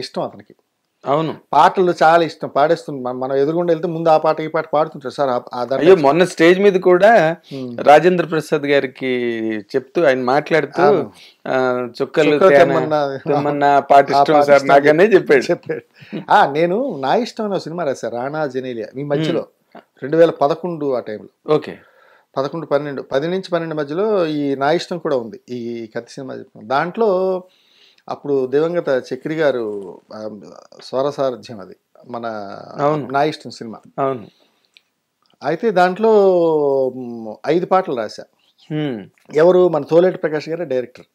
ఇష్టం అతనికి. అవును, పాటలు చాలా ఇష్టం, పాడేస్తుంది. మనం ఎదురుగుండా వెళ్తే ముందు ఆ పాట ఈ పాట పాడుతుంటారు సార్. అయ్యో, మొన్న స్టేజ్ మీద కూడా రాజేంద్ర ప్రసాద్ గారికి చెప్తూ ఆయన మాట్లాడుతూ చుక్కలు పాట ఇష్టం సార్ నాకనే చెప్పాడు. నేను నా ఇష్టం అనే సినిమా రాశారు, రాణా జెనీలియా, మీ మధ్యలో 2011 ఆ టైంలో. ఓకే, 11, 10 నుంచి 12 మధ్యలో ఈ నా ఇష్టం కూడా ఉంది, ఈ కత్తి సినిమా చెప్పిన దాంట్లో. అప్పుడు దివంగత చక్రి గారు స్వరసారథ్యం, అది మన నా ఇష్టం సినిమా. అవును, అయితే దాంట్లో 5 పాటలు రాశా. ఎవరు? మన తోలేటి ప్రకాష్ గారే డైరెక్టర్.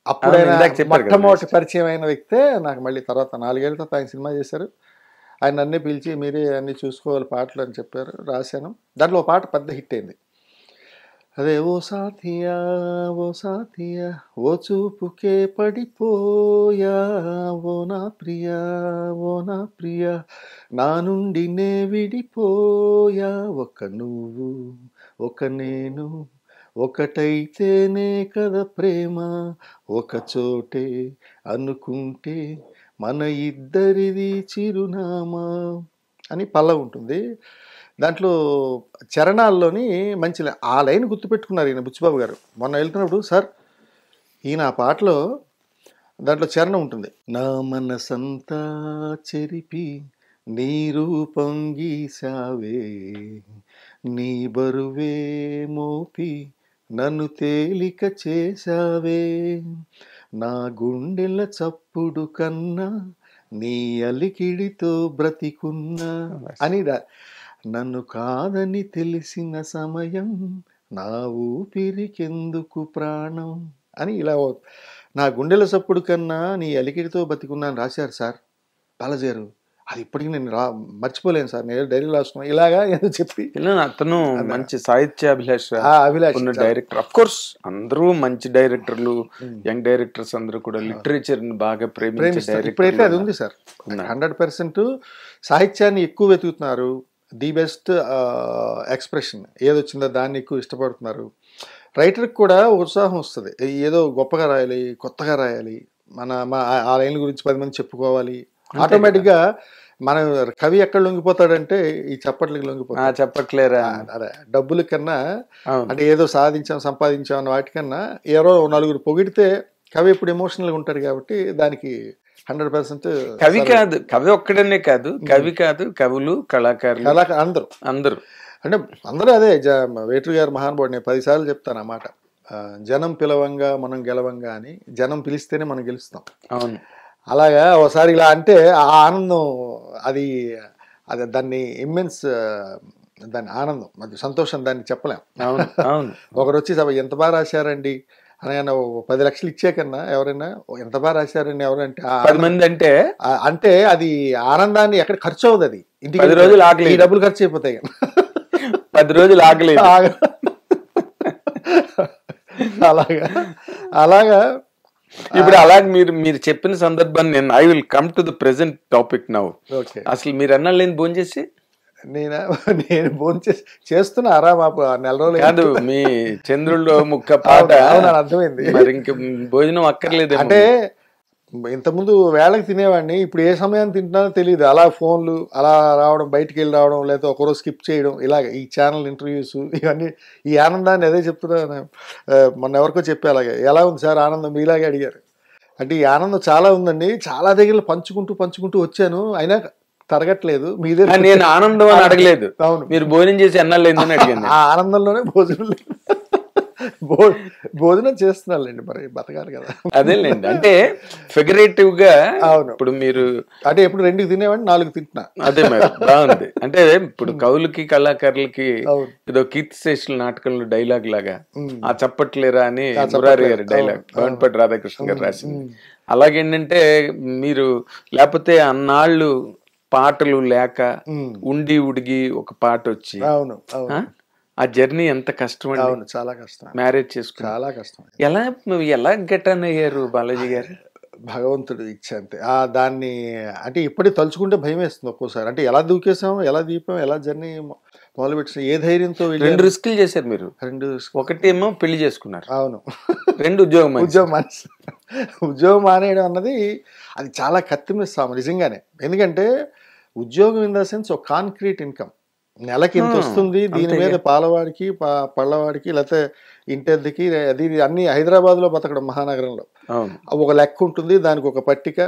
అప్పుడైనా మొట్టమొదటి పరిచయం అయిన వ్యక్తే నాకు. మళ్ళీ తర్వాత 4 ఏళ్ళ తర్వాత ఆయన సినిమా చేశారు. ఆయన అన్నీ పిలిచి మీరే అన్నీ చూసుకోవాలి పాటలు అని చెప్పారు, రాశాను. దాంట్లో ఒక పాట పెద్ద హిట్ అయింది, అదే ఓ సాథియా ఓ సాథియా ఓ చూపుకే పడిపోయా, ఓ నా ప్రియా ఓ నా ప్రియా నా నుండి నే విడిపోయా, ఒక నువ్వు ఒక నేను ఒకటైతేనే కదా ప్రేమ, ఒక చోటే అనుకుంటే మన ఇద్దరిది చిరునామా అని పల్లవి ఉంటుంది. దాంట్లో చరణాల్లోని మంచి ఆ లైన్ గుర్తుపెట్టుకున్నారు ఈయన బుచ్చిబాబు గారు. మొన్న వెళ్తున్నప్పుడు సార్ ఈయన ఆ పాటలో దాంట్లో చరణం ఉంటుంది, నా మనసంతా చెరిపి నీ రూపం గీసావే, నీ బరువే మోపి నన్ను తేలిక చేసావే, నా గుండెల చప్పుడు కన్నా నీ అలికిడితో బ్రతికున్నా అని నన్ను కాదని తెలిసిన సమయం నా ఊపిరికెందుకు ప్రాణం అని ఇలా నా గుండెల సప్పుడు కన్నా నీ అలికిడితో బతికున్నాను రాశారు సార్ బాలాజీ గారు. అది ఇప్పటికీ నేను మర్చిపోలేను సార్, నేను డైరీ రాసుకున్నాను ఇలాగా ఏదో చెప్పి. అతను మంచి సాహిత్యాభిలాష ఉన్న డైరెక్టర్. అఫ్ కోర్స్ అందరూ మంచి డైరెక్టర్లు, యంగ్ డైరెక్టర్స్ అందరూ కూడా లిటరేచర్ ని బాగా ప్రేమించారు. ఇప్పుడైతే అది ఉంది సార్, 100% సాహిత్యాన్ని ఎక్కువ వెతుకుతున్నారు. ది బెస్ట్ ఎక్స్ప్రెషన్ ఏదొచ్చిందో దాన్ని ఎక్కువ ఇష్టపడుతున్నారు. రైటర్కి కూడా ఉత్సాహం వస్తుంది, ఏదో గొప్పగా రాయాలి, కొత్తగా రాయాలి, ఆ లైన్ల గురించి 10 మంది చెప్పుకోవాలి. ఆటోమేటిక్గా మన కవి ఎక్కడ లొంగిపోతాడంటే ఈ చప్పట్లకి లొంగిపోతాడు. చెప్పట్లేరా అదే డబ్బుల కన్నా, అంటే ఏదో సాధించాం సంపాదించాం అన్న వాటికన్నా ఎవరో నలుగురు పొగిడితే కవి ఎప్పుడు ఎమోషనల్గా ఉంటారు కాబట్టి దానికి 100% కవి కాదు, కవి ఒక్కడనే కాదు, కవి కాదు, కవులు, కళాకారులు అందరూ అంటే అందరూ అదే. వేటూరి గారు మహానుభావుడు, నేను 10 సార్లు చెప్తాను ఆ మాట. జనం పిలవంగా మనం గెలవంగా అని, జనం పిలిస్తేనే మనం గెలుస్తాం. అవును, అలాగా ఒకసారి ఇలా అంటే ఆ ఆనందం, అది దాన్ని ఇమ్మెన్స్, దాని ఆనందం, అది సంతోషం, దాన్ని చెప్పలేం. ఒకరు వచ్చి ఎంత బాగా రాశారండి అని 10 లక్షలు ఇచ్చే కన్నా ఎవరైనా ఎంత బాగా రాశారండి ఎవరంటే 10 మంది అంటే అది ఆనందాన్ని ఎక్కడ ఖర్చు అవుతుంది, అది ఇంటికి 10 రోజులు ఆకలి, ఈ డబ్బులు ఖర్చు అయిపోతాయి 10 రోజులు ఆకలి. అలాగా ఇప్పుడు అలాగే మీరు చెప్పిన సందర్భాన్ని నేను I will come to the present topic now. అసలు మీరు అన్నాళ్ళేంది భోజనం చేసి? నేను భోజనం చేస్తున్నా ఆరామాపు 4 రోజులు కాదు, మీ చంద్రుల్లో ముక్క పాట అర్థమైంది. మరి ఇంక భోజనం అక్కర్లేదు. అంటే ఇంతకుముందు వేళకి తినేవాడిని, ఇప్పుడు ఏ సమయాన్ని తింటున్నానో తెలియదు. అలా ఫోన్లు అలా రావడం, బయటికి వెళ్ళి రావడం, లేదా ఒకరోజు స్కిప్ చేయడం, ఇలాగ ఈ ఛానల్ ఇంటర్వ్యూస్ ఇవన్నీ ఈ ఆనందాన్ని అదే చెప్తున్నాను. మొన్న ఎవరికో చెప్పే అలాగే, ఎలా ఉంది సార్ ఆనందం మీలాగే అడిగారు. అంటే ఈ ఆనందం చాలా ఉందండి, చాలా దగ్గర పంచుకుంటూ వచ్చాను, అయినా తరగట్లేదు. మీదే నేను ఆనందం అని అడగలేదు. అవును, మీరు భోజనం చేసి ఎన్నాళ్ళు అయిందని అడిగాను. ఆ ఆనందంలోనే భోజనం చేస్తున్నాళ్ళండి, మరి బతకాలి కదా. అదేలేండి, అంటే ఫిగరేటివ్ గా. అవును, ఇప్పుడు మీరు అంటే ఎప్పుడు 2 తినేవాడిని 4 తింటున్నా. అదే మరి బాగుంది. అంటే ఇప్పుడు కవులకి కళాకారులకి ఏదో కీర్తిశేషుల నాటకంలో డైలాగ్ లాగా ఆ చప్పట్లేరా అని మురారి గారి డైలాగ్ భవన్పేట రాధాకృష్ణ గారు రాసింది. అలాగేంటంటే మీరు లేకపోతే అన్నాళ్ళు పాటలు లేక ఉండి ఉడిగి ఒక పాట వచ్చి, ఆ జర్నీ ఎంత కష్టం అండి. అవును, చాలా కష్టం. మ్యారేజ్ చేసుకుని చాలా కష్టం. ఎలా గెటన్ అయ్యారు బాలాజీ గారు? భగవంతుడు ఇచ్చే అంతే. దాన్ని అంటే ఇప్పటికి తలుచుకుంటే భయం వేస్తుంది ఒక్కోసారి. అంటే ఎలా దూకేసాం, ఎలా దీపాం, ఎలా జర్నీ మొదలు పెట్టాం, ఏ ధైర్యంతో. 2 రిస్కులు చేశారు మీరు. 2 ఒకటేమో పెళ్లి చేసుకున్నారు. అవును. 2 ఉద్యోగం మానేయడం అన్నది అది చాలా కత్తిమిస్తాం నిజంగానే. ఎందుకంటే ఉద్యోగం ఇన్ ద సెన్స్ ఒక కాంక్రీట్ ఇన్కమ్, నెలకి ఇంత వస్తుంది, దీని మీద పాలవాడికి పళ్ళవాడికి లేకపోతే ఇంటెద్దుకి అది అన్ని హైదరాబాద్లో బతకడం, మహానగరంలో ఒక లెక్క ఉంటుంది, దానికి ఒక పట్టిక,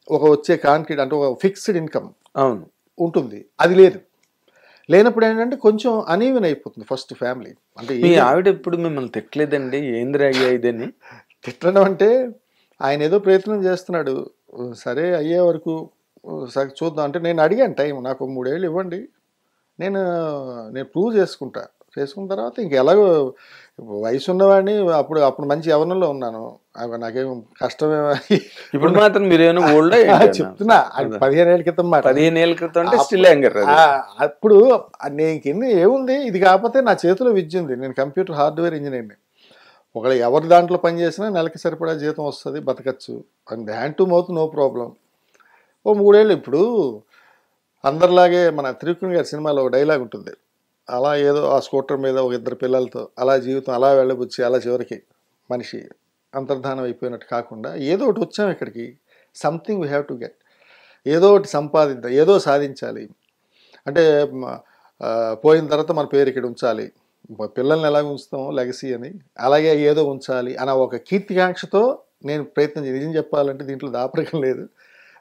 ఒక వచ్చే కాంక్రీట్ అంటే ఒక ఫిక్స్డ్ ఇన్కమ్ ఉంటుంది. అది లేనప్పుడు ఏంటంటే కొంచెం అనీవెన్ అయిపోతుంది ఫస్ట్ ఫ్యామిలీ. అంటే మీ ఆవిడ ఎప్పుడు మిమ్మల్ని తిట్టలేదండి ఏంద్రా ఇదని? తిట్టడం అంటే ఆయన ఏదో ప్రయత్నం చేస్తున్నాడు, సరే అయ్యే వరకు చూద్దాం అంటే నేను అడిగాను టైం, నాకు 3 ఏళ్ళు ఇవ్వండి, నేను ప్రూవ్ చేసుకున్న తర్వాత ఇంకెలాగో వయసు ఉన్నవాడిని, అప్పుడు మంచి యవ్వనంలో ఉన్నాను, నాకేం కష్టమే. ఇప్పుడు మాత్రం మీరేమో ఓల్డ్ చెప్తున్నా, 15 ఏళ్ళ క్రితం మాట. 15 ఏళ్ళ క్రితం అంటే స్టిల్ యంగర్. అప్పుడు నేను ఏముంది, ఇది కాకపోతే నా చేతిలో విద్య ఉంది, నేను కంప్యూటర్ హార్డ్వేర్ ఇంజనీర్ని. ఒకవేళ ఎవరి దాంట్లో పని చేసినా నెలకి సరిపడా జీతం వస్తుంది, బతకచ్చు, and hand to mouth no problem. 3 ఏళ్ళు. ఇప్పుడు అందరిలాగే మన త్రివిక్రమ్ గారి సినిమాలో ఒక డైలాగ్ ఉంటుంది, అలా ఏదో ఆ స్కూటర్ మీద ఒక 2 పిల్లలతో అలా జీవితం అలా వెళ్ళబుచ్చి అలా చివరికి మనిషి అంతర్ధానం అయిపోయినట్టు కాకుండా ఏదో ఒకటి వచ్చాం ఇక్కడికి, something we have to get, ఏదో ఒకటి సంపాదిద్దాం, ఏదో సాధించాలి. అంటే పోయిన తర్వాత మన పేరు ఇక్కడ ఉంచాలి, పిల్లల్ని ఎలాగ ఉంచుతాం లెగసీ అని, అలాగే ఏదో ఉంచాలి అన్న ఒక కీర్తికాంక్షతో నేను ప్రయత్నం నిజం చెప్పాలంటే దీంట్లో దాపరికం లేదు.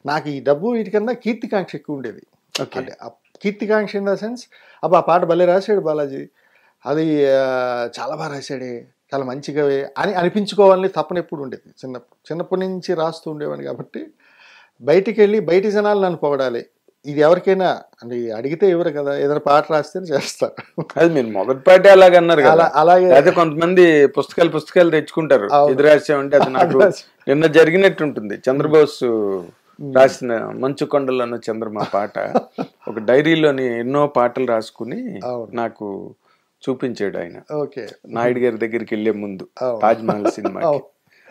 నాకు ఈ డబ్బు వీటికన్నా కీర్తికాంక్ష ఎక్కువ ఉండేది. అంటే కీర్తికాంక్ష ఇన్ ద సెన్స్, ఆ పాట భలే రాశాడు బాలాజీ, అది చాలా బాగా రాశాడే, చాలా మంచిగా అని అనిపించుకోవాలని తప్పన ఎప్పుడు ఉండేది. చిన్నప్పటి నుంచి రాస్తూ ఉండేవాడిని కాబట్టి బయటికి వెళ్ళి బయటి జనాలు నన్ను పొగడాలి. ఇది ఎవరికైనా అంటే అడిగితే ఎవరు కదా, ఏదైనా పాట రాస్తే చేస్తారు. అది మీరు మొదటి పాటే అలాగన్నారు కదా. అలాగే అయితే కొంతమంది పుస్తకాలు తెచ్చుకుంటారు, ఇది రాసామంటే అది నాకు నిన్న జరిగినట్టు ఉంటుంది. చంద్రబోస్ రాసిన మంచు కొండలోని చంద్రమా పాట ఒక డైరీలోని ఎన్నో పాటలు రాసుకుని నాకు చూపించాడు ఆయన. నాయుడు గారి దగ్గరికి వెళ్లే ముందు తాజ్ మహల్ సినిమా.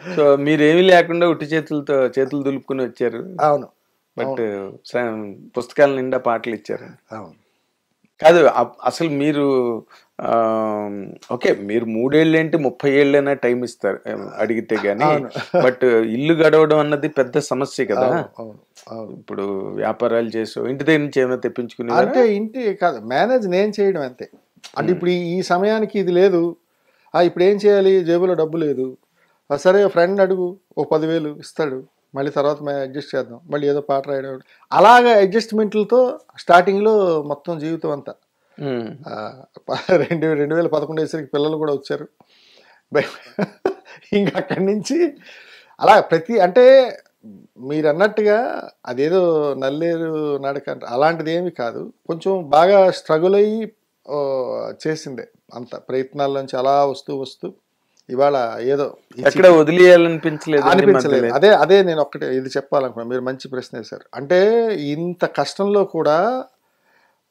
సో మీరేమీ లేకుండా ఉట్టి చేతులు దులుపుకుని వచ్చారు. అవును, బట్ పుస్తకాల నిండా పాటలు ఇచ్చారు. కాదు అసలు మీరు ఓకే, మీరు 3 ఏళ్ళేంటి 30 ఏళ్ళైనా టైం ఇస్తారు అడిగితే గానీ, బట్ ఇల్లు గడవడం అన్నది పెద్ద సమస్య కదా. ఇప్పుడు వ్యాపారాలు చేసో ఇంటి దగ్గర నుంచి ఏమైనా తెప్పించుకుని అంటే ఇంటి కాదు, మేనేజ్ నేను చేయడం అంతే. అంటే ఇప్పుడు ఈ సమయానికి ఇది లేదు, ఇప్పుడు ఏం చేయాలి, జేబులో డబ్బు లేదు, సరే ఫ్రెండ్ అడుగు, ఓ 10,000 ఇస్తాడు, మళ్ళీ తర్వాత మేము అడ్జస్ట్ చేద్దాం, మళ్ళీ ఏదో పాట రాయడం, అలాగా అడ్జస్ట్మెంట్లతో స్టార్టింగ్లో మొత్తం జీవితం అంతా. 2011 వేసరికి పిల్లలు కూడా వచ్చారు. ఇంకా అక్కడి నుంచి అలా అంటే మీరు అన్నట్టుగా అదేదో నల్లేరు నడక అలాంటిది ఏమి కాదు, కొంచెం బాగా స్ట్రగుల్ అయ్యి చేసిందే. అంత ప్రయత్నాల నుంచి అలా వస్తూ ఇవాళ ఏదో ఎక్కడ వదిలేయాలనిపించలేదు. అదే నేను ఒక్కటే ఇది చెప్పాలనుకున్నా, మీరు మంచి ప్రశ్న వేశారు. అంటే ఇంత కష్టంలో కూడా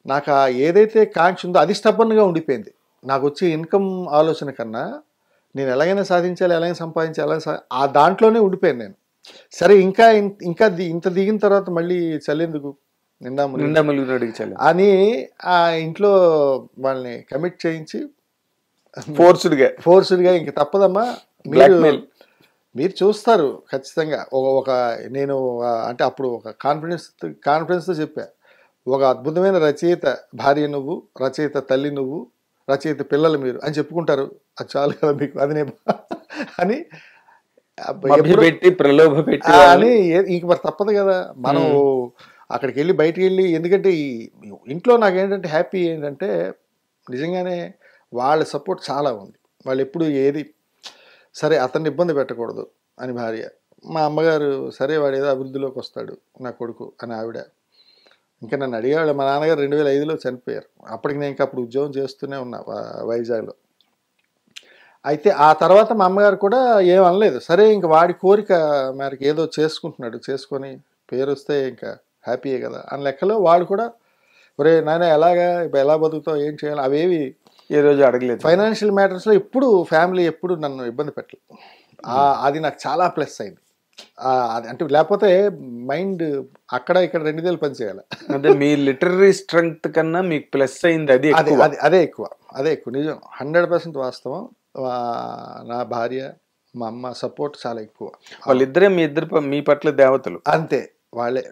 నాకు ఏదైతే కాంక్ష ఉందో అది స్టబ్బన్గా ఉండిపోయింది. నాకు వచ్చే ఇన్కమ్ ఆలోచన కన్నా నేను ఎలాగైనా సాధించాలి, ఎలాగైనా సంపాదించాలి, ఆ దాంట్లోనే ఉండిపోయాను నేను. సరే ఇంకా ఇంత దిగిన తర్వాత మళ్ళీ చల్లేందుకు నిండా మునిగి అని ఆ ఇంట్లో వాళ్ళని కమిట్ చేయించి ఫోర్స్డ్గా ఇంక తప్పదమ్మా, మీరు చూస్తారు ఖచ్చితంగా. నేను అంటే అప్పుడు ఒక కాన్ఫిడెన్స్తో చెప్పా, ఒక అద్భుతమైన రచయిత భార్య నువ్వు, రచయిత తల్లి నువ్వు, రచయిత పిల్లలు మీరు అని చెప్పుకుంటారు, అది చాలు కదా మీకు, అది అని అని ఇంక మరి తప్పదు కదా. మనం అక్కడికి వెళ్ళి బయటికి వెళ్ళి, ఎందుకంటే ఇంట్లో నాకేంటంటే హ్యాపీ ఏంటంటే నిజంగానే వాళ్ళ సపోర్ట్ చాలా ఉంది. వాళ్ళు ఎప్పుడు ఏది సరే అతన్ని ఇబ్బంది పెట్టకూడదు అని భార్య, మా అమ్మగారు సరే వాడు ఏదో అభివృద్ధిలోకి వస్తాడు నా కొడుకు అని ఆవిడ. ఇంకా నన్ను అడిగేవాళ్ళు, మా నాన్నగారు 2005లో చనిపోయారు, అప్పటికి నేను ఇంకా అప్పుడు ఉద్యోగం చేస్తూనే ఉన్నా వైజాగ్లో. అయితే ఆ తర్వాత మా అమ్మగారు కూడా ఏం అనలేదు, సరే ఇంక వాడి కోరిక మేరకు ఏదో చేసుకుంటున్నాడు, చేసుకొని పేరు వస్తే ఇంకా హ్యాపీయే కదా అని లెక్కలో వాడు కూడా, ఒరే నాయన ఎలాగా ఇప్పుడు ఎలా బతుకుతావు, ఏం చేయాలి, అవేవి ఏ రోజు అడగలేదు. ఫైనాన్షియల్ మ్యాటర్స్లో ఎప్పుడు ఫ్యామిలీ ఎప్పుడు నన్ను ఇబ్బంది పెట్టలేదు. అది నాకు చాలా ప్లస్ అయింది. అంటే లేకపోతే మైండ్ అక్కడ ఇక్కడ 2 పని చేయాలి. అంటే మీ లిటరరీ స్ట్రెంగ్త్ కన్నా మీకు ప్లస్ అయింది అదే ఎక్కువ నిజం, 100% వాస్తవం. నా భార్య మా అమ్మ సపోర్ట్ చాలా ఎక్కువ. వాళ్ళిద్దరే మీ పట్ల దేవతలు అంతే. వాళ్ళే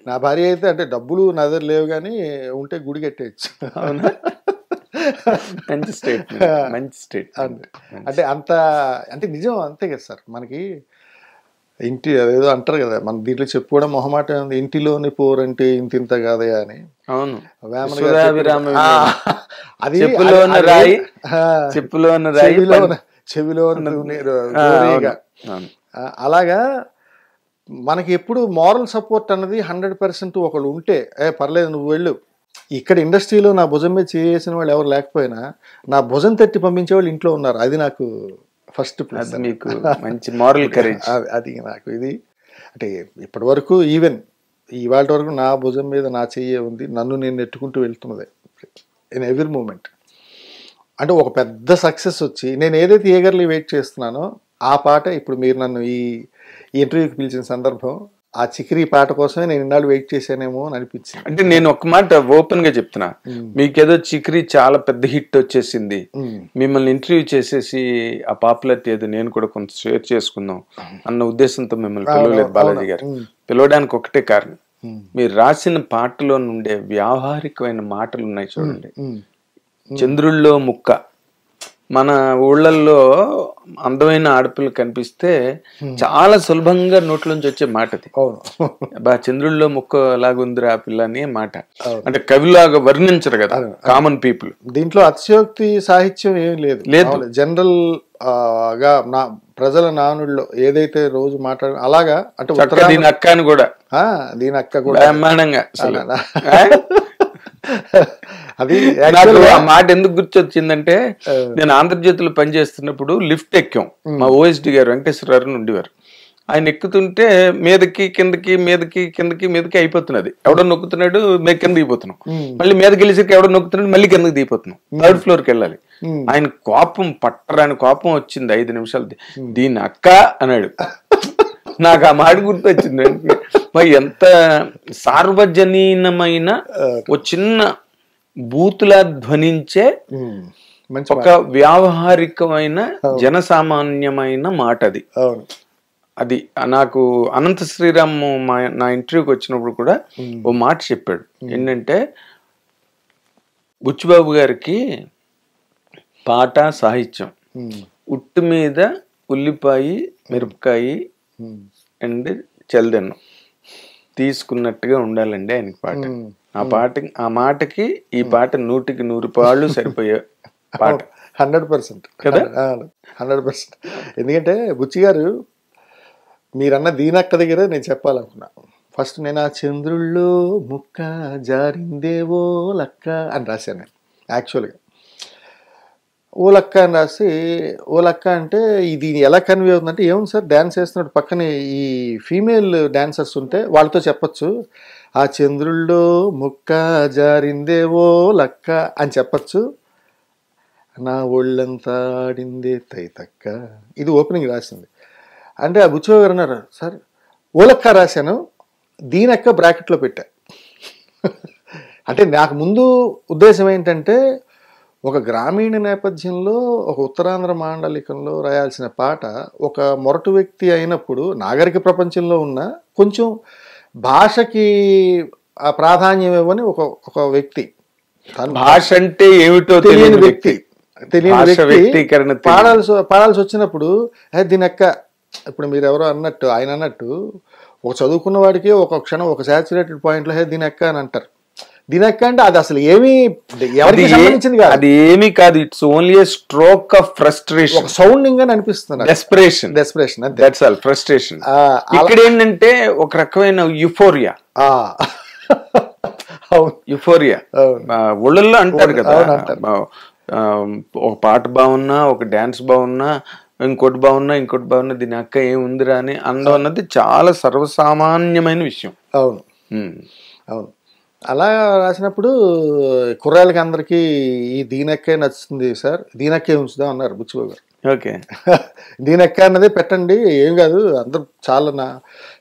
నా భార్య అయితే అంటే డబ్బులు నా దగ్గర లేవు కానీ ఉంటే గుడి కట్టేయచ్చు. మంచి స్టేట్ అంటే అంత అంటే నిజం అంతే కదా సార్. మనకి ఇంటి అదేదో అంటారు కదా, మన దీంట్లో చెప్పుకోవడం మొహమాట, ఇంటిలోని పోరంటే ఇంత కాదయా అని. అవును, అది చెవిలో అలాగా. మనకి ఎప్పుడు మారల్ సపోర్ట్ అన్నది 100% ఒకళ్ళు ఉంటే పర్లేదు నువ్వు వెళ్ళు. ఇక్కడ ఇండస్ట్రీలో నా భుజం మీద చేసిన వాళ్ళు ఎవరు లేకపోయినా నా భుజం తట్టి పంపించే వాళ్ళు ఇంట్లో ఉన్నారు. అది నాకు ఫస్ట్ ప్లస్. మీకు మంచి మారల్ కరేజ్. అది నాకు ఇది అంటే ఇప్పటి వరకు ఈవెన్ ఇవాళ వరకు నా భుజం మీద నా చెయ్యే ఉంది, నన్ను నేను నెట్టుకుంటూ వెళ్తున్నదే ఇన్ ఎవ్రీ మూమెంట్. అంటే ఒక పెద్ద సక్సెస్ వచ్చి నేను ఏదైతే ఈగర్లీ వెయిట్ చేస్తున్నానో ఆ పాట ఇప్పుడు మీరు నన్ను ఈ ఇంటర్వ్యూకి పిలిచిన సందర్భం, ఆ చిక్రీ పాట కోసమే నేను ఇన్నాళ్ళు వెయిట్ చేశానేమో అని అనిపించింది. అంటే నేను ఒక మాట ఓపెన్ గా చెప్తున్నా, మీకేదో చిక్రీ చాలా పెద్ద హిట్ వచ్చేసింది, మిమ్మల్ని ఇంటర్వ్యూ చేసేసి ఆ పాపులారిటీ ఏదో నేను కూడా కొంత షేర్ చేసుకుందాం అన్న ఉద్దేశంతో మిమ్మల్ని పిలవలేదు బాలాజీ గారు. పిలవడానికి ఒకటే కారణం, మీరు రాసిన పాటలో నుండే వ్యావహారికమైన మాటలు ఉన్నాయి చూడండి. చంద్రుల్లో ముక్క, మన ఊళ్ళల్లో అందమైన ఆడపిల్ల కనిపిస్తే చాలా సులభంగా నోట్లోంచి వచ్చే మాట అది. బా చంద్రుల్లో ముక్క లాగుందిరా ఆ పిల్ల అనే మాట. అంటే కవిలాగా వర్ణించరు కదా కామన్ పీపుల్. దీంట్లో అతిశయోక్తి సాహిత్యం ఏం లేదు. జనరల్ నా ప్రజల నానుడిలో ఏదైతే రోజు మాట్లాడ అలాగా అంటే దీని అక్క అని కూడా దీని అక్క కూడా బ్రహ్మాండంగా అది ఆ మాట ఎందుకు గుర్తొచ్చిందంటే నేను ఆంధ్రజ్యోతిలో పనిచేస్తున్నప్పుడు లిఫ్ట్ ఎక్కాం. మా ఓఎస్డి గారు వెంకటేశ్వరరావు ఉండేవారు. ఆయన ఎక్కుతుంటే మీదకి కిందకి మీదకి కిందకి మీదకి అయిపోతున్నది. ఎవడో నొక్కుతున్నాడు, మేము కింద దిగిపోతున్నాం. మళ్ళీ మీదకి వెళ్ళేసరికి ఎవడో నొక్కుతున్నాడు, మళ్ళీ కిందకి దిగిపోతున్నాం. థర్డ్ ఫ్లోర్కి వెళ్ళాలి. ఆయన కోపం పట్టరాని కోపం వచ్చింది. 5 నిమిషాలు దీని అక్క అన్నాడు. నాకు ఆ మాట గుర్తొచ్చింది. మరి ఎంత సార్వజనీనమైన ఒక చిన్న బూతులా ధ్వనించే ఒక వ్యావహారికమైన జనసామాన్యమైన మాట అది. అది నాకు అనంత శ్రీరామ్ నా ఇంటర్వ్యూకి వచ్చినప్పుడు కూడా ఓ మాట చెప్పాడు. ఏంటంటే బుచ్చిబాబు గారికి పాట సాహిత్యం ఉట్టు మీద ఉల్లిపాయ మిరపకాయ అండ్ చల్దెన్నం తీసుకున్నట్టుగా ఉండాలండి ఆయనకి పాట. ఆ మాటకి ఈ పాట 100కి 100 పాళ్ళు సరిపోయే పాట. 100% కదా, 100%. ఎందుకంటే బుచ్చి గారు మీరన్న దీనక్క దగ్గర నేను చెప్పాలనుకున్నా. ఫస్ట్ నేను ఆ చంద్రుల్లో ముక్క జారిందేవో లక్క అని రాశాను నేను యాక్చువల్గా. ఓ లక్క అని రాసి, ఓ లక్క అంటే ఇది ఎలా కన్వే అవుతుందంటే, ఏముంది సార్ డ్యాన్స్ చేస్తున్నాడు పక్కన ఈ ఫీమేల్ డాన్సర్స్ ఉంటే వాళ్ళతో చెప్పచ్చు, ఆ చంద్రుల్లో ముక్క జారిందేవో లక్క అని చెప్పచ్చు, నా ఒళ్ళంతా ఆడిందే తైతక్క, ఇది ఓపెనింగ్ రాసింది. అంటే ఆ బుచ్చిబాబు గారు అన్నారు, సార్ ఓలక్క రాశాను, దీనక్క బ్రాకెట్లో పెట్టా. అంటే నాకు ముందు ఉద్దేశం ఏంటంటే, ఒక గ్రామీణ నేపథ్యంలో ఒక ఉత్తరాంధ్ర మాండలికంలో రాయాల్సిన పాట ఒక మొరటు వ్యక్తి అయినప్పుడు నాగరిక ప్రపంచంలో ఉన్న కొంచెం భాషకి ఆ ప్రాధాన్యం ఇవ్వని ఒక వ్యక్తి, భాష అంటే ఏమిటో తెలియని వ్యక్తి పాడాల్సి వచ్చినప్పుడు దీనక్క, ఇప్పుడు మీరు ఎవరో అన్నట్టు ఆయన అన్నట్టు ఒక చదువుకున్న వాడికి ఒక క్షణం ఒక సాచురేటెడ్ పాయింట్లో దీనక్క అని అంటారు. దీనక్క అంటే అది అసలు ఏమీ ఎవరికి సంబంధించింది కాదు, అది ఏమీ కాదు. It's only A stroke of frustration, sounding అని అనిపిస్తుంది. Desperation that's all. ఫ్రస్ట్రేషన్. ఇక్కడ ఏంటంటే ఒక రకమైన యుఫోరియా, యుఫోరియా ఒళ్ళల్లో అంటారు కదా. ఒక పాట బాగున్నా, ఒక డాన్స్ బాగున్నా, ఇంకోటి బాగున్నా దీని అక్క ఏముందిరా అని అందం అన్నది చాలా సర్వసామాన్యమైన విషయం. అవును అవును. అలా రాసినప్పుడు కుర్రాళ్ళకి అందరికీ ఈ దీనక్కే నచ్చుతుంది సార్, దీనక్కే ఉంచుదాం అన్నారు బుచ్చిబాబు గారు. ఓకే, దీనక్క అన్నదే పెట్టండి, ఏం కాదు, అందరూ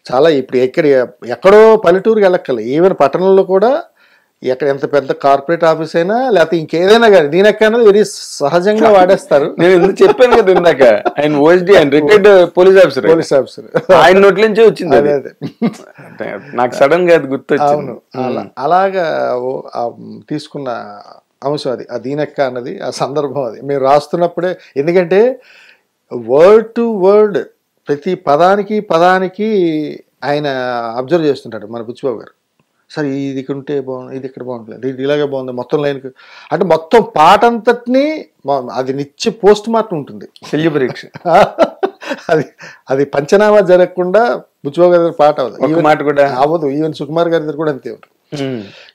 చాలా ఇప్పుడు ఎక్కడో పల్లెటూరుకి వెళ్ళక్కర్లేదు, ఈవెన్ పట్టణంలో కూడా ఎక్కడ ఎంత పెద్ద కార్పొరేట్ ఆఫీస్ అయినా లేకపోతే ఇంకేదైనా కానీ దీనక్క అన్నది వెరీ సహజంగా వాడేస్తారు. నేను ఎందుకు చెప్పాను కదా ఇందాక, ఆయన ఓఎస్డి, ఆయన రిటైర్డ్ పోలీస్ ఆఫీసర్, ఆయన నోట్ల నుంచే వచ్చింది. అదే నాకు సడన్ గా అది గుర్తొచ్చింది. అలాగా తీసుకున్న అంశం అది, ఆ దీనక్క అన్నది, ఆ సందర్భం అది మేము రాస్తున్నప్పుడే. ఎందుకంటే వర్డ్ టు వర్డ్ ప్రతి పదానికి ఆయన అబ్జర్వ్ చేస్తుంటాడు మన బుచ్చిబాబు గారు. సరే ఇది ఇక్కడ ఉంటే బాగుంది, ఇది ఇక్కడ బాగుంటుంది, ఇది ఇలాగే బాగుంది, మొత్తం లైన్కి అంటే మొత్తం పాట అంతటినీ అది నిత్య పోస్ట్ మార్టం ఉంటుంది, శల్య పరీక్ష. అది పంచనామా జరగకుండా బుచ్చిబాబు గారి పాట అవ్వదు. ఈవెన్ సుకుమార్ గారి దగ్గర కూడా అంతే.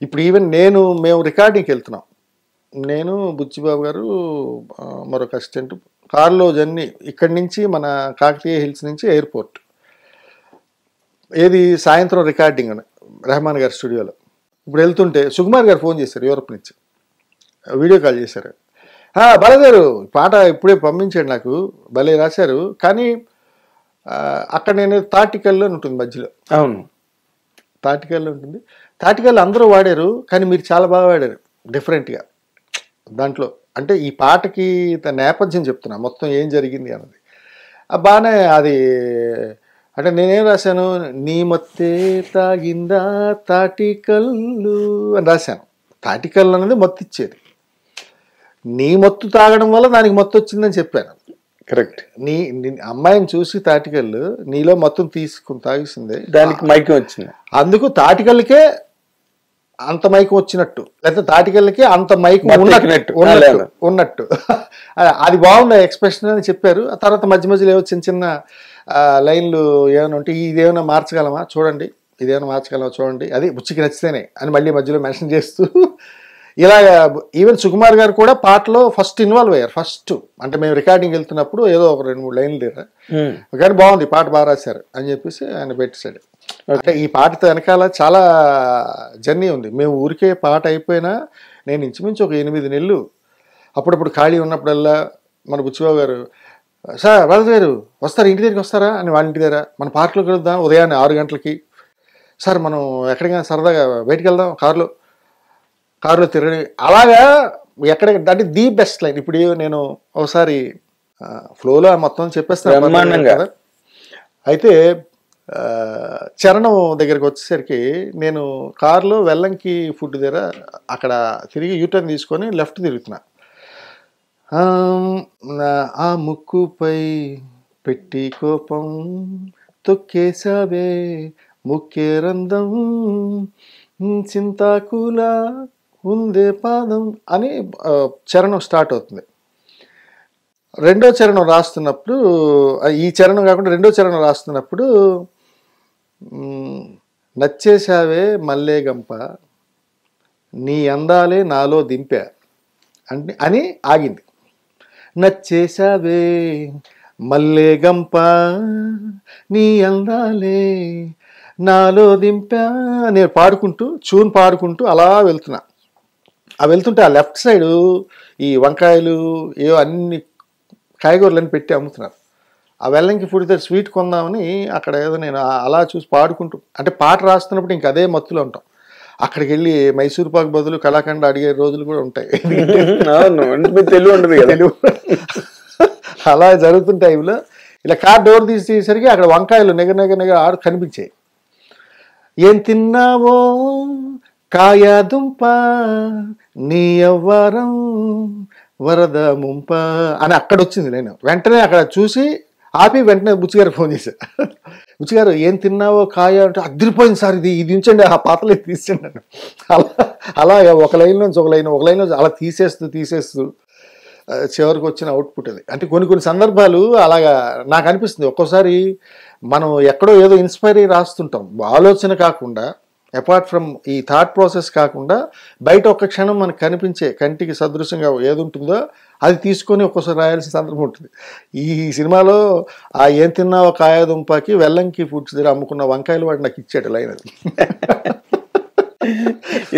ఇప్పుడు ఈవెన్ మేము రికార్డింగ్కి వెళ్తున్నాం, నేను బుచ్చిబాబు గారు మరొక అసిస్టెంట్ కారులో జర్నీ ఇక్కడి నుంచి మన కాకతీయ హిల్స్ నుంచి ఎయిర్పోర్ట్, ఏది సాయంత్రం రికార్డింగ్ అని రెహమాన్ గారి స్టూడియోలో. ఇప్పుడు వెళ్తుంటే సుకుమార్ గారు ఫోన్ చేశారు, యూరోప్ నుంచి వీడియో కాల్ చేశారు. బాలగారు పాట ఇప్పుడే పంపించాడు నాకు, భలే రాశారు, కానీ అక్కడ నేను తాటికల్లో ఉంటుంది మధ్యలో. అవును, తాటికల్లో ఉంటుంది, తాటికల్లో అందరూ వాడారు, కానీ మీరు చాలా బాగా వాడారు డిఫరెంట్గా దాంట్లో. అంటే ఈ పాటకి నేపథ్యం చెప్తున్నా, మొత్తం ఏం జరిగింది అన్నది బాగానే. అది అంటే నేనేం రాశాను, నీ మత్తే తాగిందా తాటికల్లు అని రాశాను. తాటికల్లు అనేది మత్తు ఇచ్చేది, నీ మత్తు తాగడం వల్ల దానికి మత్తు వచ్చిందని చెప్పాను. కరెక్ట్. నీ అమ్మాయిని చూసి తాటికల్లు నీలో మత్తును తీసుకుని తాగిసిందే, దానికి మైకం వచ్చింది. అందుకు తాటికల్లుకే అంత మైకు వచ్చినట్టు, లేకపోతే తాటికెళ్ళకి అంత మైకు బతికినట్టు. ఉన్నట్టు అది బాగుంది ఎక్స్ప్రెషన్ అని చెప్పారు. ఆ తర్వాత మధ్య మధ్యలో ఏవో చిన్న చిన్న లైన్లు ఏమైనా ఉంటే ఇదేమైనా మార్చగలమా చూడండి, ఇదేమైనా మార్చగలమా చూడండి, అది బుచ్చికి నచ్చితేనే అని మళ్ళీ మధ్యలో మెన్షన్ చేస్తూ ఇలాగా. ఈవెన్ సుకుమార్ గారు కూడా పాటలో ఫస్ట్ ఇన్వాల్వ్ అయ్యారు. ఫస్ట్ అంటే మేము రికార్డింగ్ వెళ్తున్నప్పుడు ఏదో ఒక 2-3 లైన్లు తీరా, కానీ బాగుంది పాట బాగా రాశారు అని చెప్పేసి ఆయన పెట్టేశాడు. అంటే ఈ పాటతో వెనకాల చాలా జర్నీ ఉంది. మేము ఊరికే పాట అయిపోయినా నేను ఇంచుమించు ఒక 8 నెలలు అప్పుడప్పుడు ఖాళీ ఉన్నప్పుడల్లా మన బుచ్చిబాబు గారు, సార్ వరద గారు వస్తారా, ఇంటి దగ్గరికి వస్తారా అని, వాళ్ళ ఇంటి దగ్గర మన పార్క్లో కలుద్దాం ఉదయాన్నే 6 గంటలకి, సార్ మనం ఎక్కడికైనా సరదాగా బయటికి వెళ్దాం కారులో తిరగని, అలాగా ఎక్కడ అంటే ది బెస్ట్ లైన్. ఇప్పుడు నేను ఒకసారి ఫ్లోలో మొత్తం చెప్పేస్తాను కదా. అయితే చరణం దగ్గరికి వచ్చేసరికి నేను కారులో వెల్లంకి ఫుడ్ దగ్గర అక్కడ తిరిగి యూటర్న్ తీసుకొని లెఫ్ట్ తిరుగుతున్నా. ఆ ముక్కుపై పెట్టి కోపం తొక్కేసావే ముక్కే రంధం చింతాకుల ఉందే పాదం అని చరణం స్టార్ట్ అవుతుంది. రెండో చరణం రాస్తున్నప్పుడు, ఈ చరణం కాకుండా రెండో చరణం రాస్తున్నప్పుడు నచ్చేసావే మల్లే గంప నీ అందాలే నాలో దింపా అని ఆగింది. నచ్చేసావే మల్లే గంప నీ అందాలే నాలో దింపా నేను పాడుకుంటూ చూన్ పాడుకుంటూ అలా వెళ్తున్నా. వెళ్తుంటే ఆ లెఫ్ట్ సైడు ఈ వంకాయలు ఏవో అన్ని కాయగూరలని పెట్టి అమ్ముతున్నారు. ఆ వెల్లంకి ఫుడ్ దగ్గర స్వీట్ కొందామని అక్కడ ఏదో నేను అలా చూసి పాడుకుంటూ, అంటే పాట రాస్తున్నప్పుడు ఇంక అదే మత్తులో ఉంటాం. అక్కడికి వెళ్ళి మైసూర్ పాక్ బదులు కళాఖండ అడిగే రోజులు కూడా ఉంటాయి. తెలుగు అలా జరుగుతున్న టైంలో ఇలా కార్ డోర్ తీసేసరికి అక్కడ వంకాయలు నెగ ఆడు కనిపించాయి. ఏం తిన్నావో కాయాదుంప నీ అవ్వారం వరద ముంప అని అక్కడ వచ్చింది. నేను వెంటనే అక్కడ చూసి ఆపి వెంటనే బుచ్చిగారు ఫోన్ చేశాను. బుచ్చిగారు ఏం తిన్నావో కాయ అంటే అదిరిపోయింది సార్, ఇది ఉంచండి, ఆ పాతలే తీసేయండి అని. అలా ఒక లైన్ నుంచి ఒక లైన్ అలా తీసేస్తూ చివరికి వచ్చిన అవుట్పుట్ అది. అంటే కొన్ని సందర్భాలు అలాగా నాకు అనిపిస్తుంది. ఒక్కోసారి మనం ఎక్కడో ఏదో ఇన్స్పైర్ అయ్యి రాస్తుంటాం, ఆలోచన కాకుండా, అపార్ట్ ఫ్రమ్ ఈ థాట్ ప్రాసెస్ కాకుండా బయట ఒక్క క్షణం మనకు కనిపించే కంటికి సదృశ్యంగా ఏది ఉంటుందో అది తీసుకొని ఒక్కోసారి రాయాల్సిన సందర్భం ఉంటుంది. ఈ సినిమాలో ఆ ఏం తిన్నావో కాయదుంపకి వెల్లంకి ఫుడ్స్ దగ్గర అమ్ముకున్న వంకాయలు వాడు నాకు ఇచ్చాడు లైన్ అది.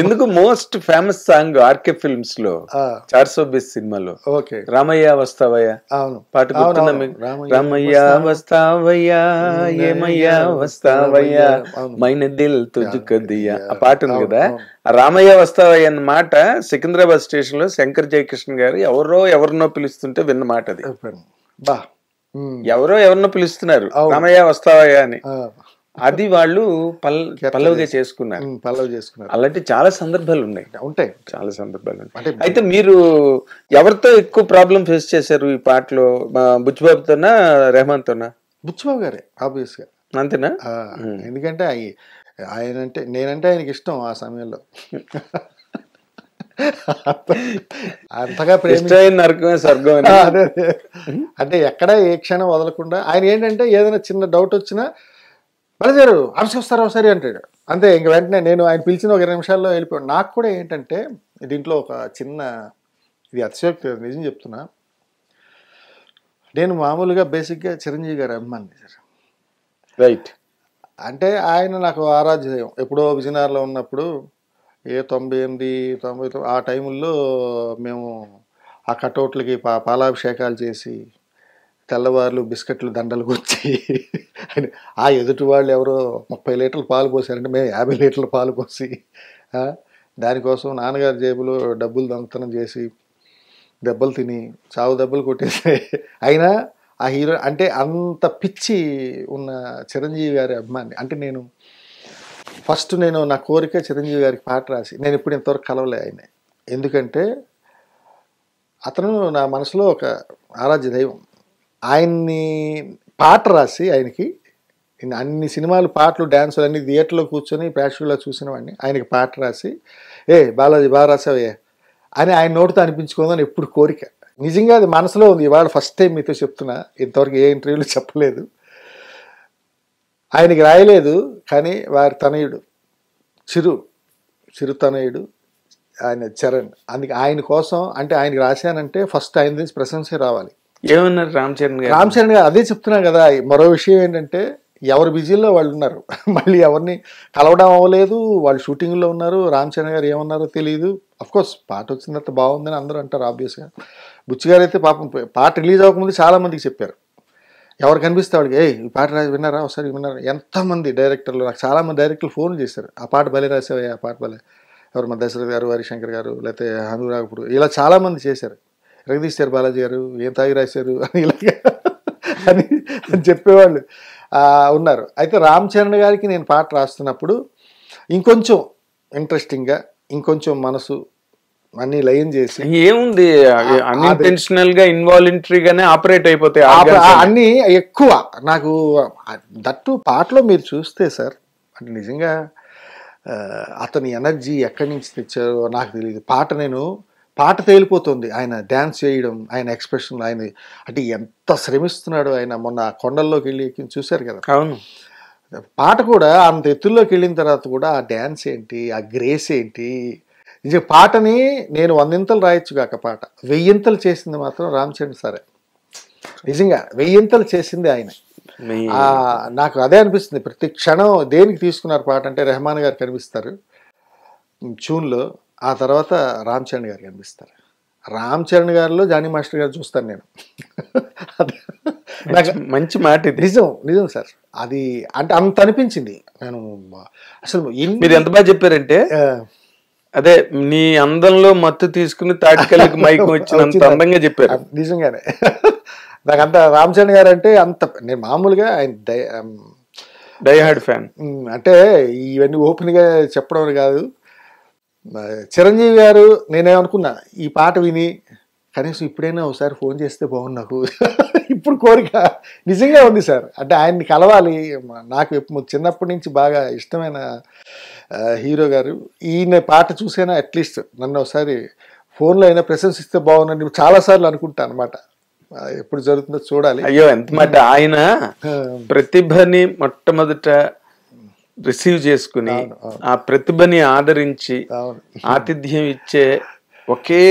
ఎందుకు most famous song RK Films లో 420 సినిమాలో రామయ్య వస్తావయ్య పాట గుర్తుందా మీకు? రామయ్య వస్తావయ్యా ఏమయ్యా వస్తావయ్యా మైనే దిల్ తుజుక దియా ఆ పాట ఉంది కదా. ఆ రామయ్య వస్తావయ్య అన్న మాట సికింద్రాబాద్ స్టేషన్ లో శంకర్ జయకృష్ణ గారు ఎవరినో పిలుస్తుంటే విన్న మాట అది. ఎవరినో పిలుస్తున్నారు రామయ్య వస్తావయ్యా అని, అది వాళ్ళు పల్లవిగా చేసుకున్నారు. అలాంటి చాలా సందర్భాలు ఉంటాయి, చాలా సందర్భాలు ఉంటాయి. అయితే మీరు ఎవరితో ఎక్కువ ప్రాబ్లం ఫేస్ చేశారు ఈ పాటలో? బుచ్చిబాబుతోనా రెహమాన్తోనా? బుచ్చిబాబు గారే ఆబ్వియస్ గా. అంతేనా? ఎందుకంటే ఆయనంటే నేనంటే ఆయనకి ఇష్టం ఆ సమయంలో. అంతగా ప్రేమ నరకమే స్వర్గం. అంటే ఎక్కడ ఏ క్షణం వదలకుండా ఆయన ఏంటంటే ఏదైనా చిన్న డౌట్ వచ్చినా బలజారు ఆఫీస్కి వస్తారా ఒకసారి అంటాడు అంతే. ఇంక వెంటనే నేను ఆయన పిలిచిన ఒక 20 నిమిషాల్లో వెళ్ళిపోయాడు. నాకు కూడా ఏంటంటే దీంట్లో ఒక చిన్న ఇది అతిశయోక్తి, నిజం చెప్తున్నా. నేను మామూలుగా బేసిక్గా చిరంజీవి గారి అభిమాని సార్. రైట్. అంటే ఆయన నాకు ఆరాధ్య దైవం. ఎప్పుడో విజయనగరంలో ఉన్నప్పుడు 98, 99 ఆ టైముల్లో మేము ఆ కటౌట్లకి పాలాభిషేకాలు చేసి తెల్లవారులు బిస్కెట్లు దండలు వచ్చి ఆ ఎదుటి వాళ్ళు ఎవరో 30 లీటర్లు పాలు పోసారంటే మేము 50 లీటర్ల పాలు పోసి దానికోసం నాన్నగారి జేబులో డబ్బులు దొంగతనం చేసి దెబ్బలు తిని చావు దెబ్బలు కొట్టేసి అయినా ఆ హీరో అంటే అంత పిచ్చి ఉన్న చిరంజీవి గారి అభిమాని. అంటే నేను ఫస్ట్ నా కోరిక చిరంజీవి గారికి పాట రాసి, నేను ఇప్పుడు ఇంతవరకు కలవలే ఆయన. ఎందుకంటే అతను నా మనసులో ఒక ఆరాధ్య దైవం. ఆయన్ని పాట రాసి ఆయనకి అన్ని సినిమాలు పాటలు డ్యాన్సులు అన్ని థియేటర్లో కూర్చొని ప్రేక్షకుల్లో చూసిన వాడిని ఆయనకి పాట రాసి బాలాజీ బాగా రాసావే అని ఆయన నోటితో అనిపించుకోదని ఎప్పుడు కోరిక. నిజంగా అది మనసులో ఉంది. ఇవాళ ఫస్ట్ టైం మీతో చెప్తున్నా, ఇంతవరకు ఏ ఇంటర్వ్యూలో చెప్పలేదు. ఆయనకి రాయలేదు, కానీ వారి తనయుడు చిరు తనయుడు ఆయన చరణ్, అందుకే ఆయన కోసం అంటే ఆయనకి రాశానంటే ఫస్ట్ ఆయన నుంచి ప్రశంసే రావాలి. ఏమన్నారు రామ్ చరణ్ గారు? అదే చెప్తున్నా కదా. మరో విషయం ఏంటంటే ఎవరు బిజీలో వాళ్ళు ఉన్నారు, మళ్ళీ ఎవరిని కలవడం అవ్వలేదు, వాళ్ళు షూటింగ్లో ఉన్నారు. రామ్ చరణ్ గారు ఏమన్నారో తెలియదు. అఫ్కోర్స్ పాట వచ్చిన తర్వాత బాగుందని అందరూ అంటారు ఆబ్వియస్గా. బుచ్చిగారు అయితే పాపం పాట రిలీజ్ అవ్వకముందు చాలామందికి చెప్పారు, ఎవరు కనిపిస్తే వాడికి ఈ పాట విన్నారా ఒకసారి విన్నారా. ఎంతమంది డైరెక్టర్లు, నాకు చాలామంది డైరెక్టర్లు ఫోన్ చేశారు, ఆ పాట భలే రాసావే, ఆ పాట భలే. ఎవరు మన దశరథ్ గారు, హరిశంకర్ గారు, లేకపోతే అనురాగపుడు, ఇలా చాలామంది చేశారు. ఎరగదీశారు బాలాజీ గారు, ఏం తాగి రాశారు అని ఇలాగా అని చెప్పేవాళ్ళు ఉన్నారు. అయితే రామ్ చరణ్ గారికి నేను పాట రాస్తున్నప్పుడు ఇంకొంచెం ఇంట్రెస్టింగ్గా, ఇంకొంచెం మనసు అన్ని లయం చేసి, ఏముంది అన్ఇంటెన్షనల్ గా ఇన్వాలంటరీగానే ఆపరేట్ అయిపోతాయి అన్ని ఎక్కువ. నాకు దట్టు పాటలో మీరు చూస్తే సార్, అంటే నిజంగా అతని ఎనర్జీ ఎక్కడి నుంచి తెచ్చారో నాకు తెలియదు. పాట తేలిపోతుంది ఆయన డ్యాన్స్ చేయడం, ఆయన ఎక్స్ప్రెషన్, ఆయన అంటే ఎంత శ్రమిస్తున్నాడు ఆయన. మొన్న కొండల్లోకి వెళ్ళి చూశారు కదా. అవును, పాట కూడా అంత ఎత్తుల్లోకి వెళ్ళిన తర్వాత కూడా ఆ డ్యాన్స్ ఏంటి, ఆ గ్రేస్ ఏంటి. నిజంగా పాటని నేను 100 రాయొచ్చు కాక పాట 1000 చేసింది మాత్రం రామ్ చరణ్ సరే. నిజంగా 1000 చేసింది ఆయన. నాకు అదే అనిపిస్తుంది ప్రతి క్షణం. దేనికి తీసుకున్నారు పాట అంటే రెహమాన్ గారు కనిపిస్తారు ట్యూన్లో, ఆ తర్వాత రామ్ చరణ్ గారు కనిపిస్తారు. రామ్ చరణ్ గారిలో జానీ మాస్టర్ గారు చూస్తాను నేను. నాకు మంచి మాట ఇది. నిజం సార్. అది అంటే అంత అనిపించింది. నేను అసలు మీరు ఎంత బాగా చెప్పారంటే, అదే నీ అందంలో మత్తు తీసుకుని తాటికల్లికి మైకం వచ్చినంత అందంగా చెప్పారు. నిజంగానే నాకంత రామ్ చరణ్ గారు అంటే అంత, నేను మామూలుగా ఆయన డైహార్డ్ ఫ్యాన్. అంటే ఇవన్నీ ఓపెన్గా చెప్పడం కాదు. చిరంజీవి గారు నేనేమనుకున్నా, ఈ పాట విని కనీసం ఇప్పుడైనా ఒకసారి ఫోన్ చేస్తే బాగుంది నాకు. ఇప్పుడు కోరిక నిజంగా ఉంది సార్. అంటే ఆయన్ని కలవాలి. నాకు చిన్నప్పటి నుంచి బాగా ఇష్టమైన హీరో గారు. ఈయన పాట చూసైనా అట్లీస్ట్ నన్ను ఒకసారి ఫోన్లో అయినా ప్రశంసిస్తే బాగుందని చాలాసార్లు అనుకుంటాను అనమాట. ఎప్పుడు జరుగుతుందో చూడాలి. అయ్యో ఎంత మాట. ఆయన ప్రతిభని మొట్టమొదట రిసీవ్ చేసుకుని ఆ ప్రతిభని ఆదరించి ఆతిథ్యం ఇచ్చే ఒకే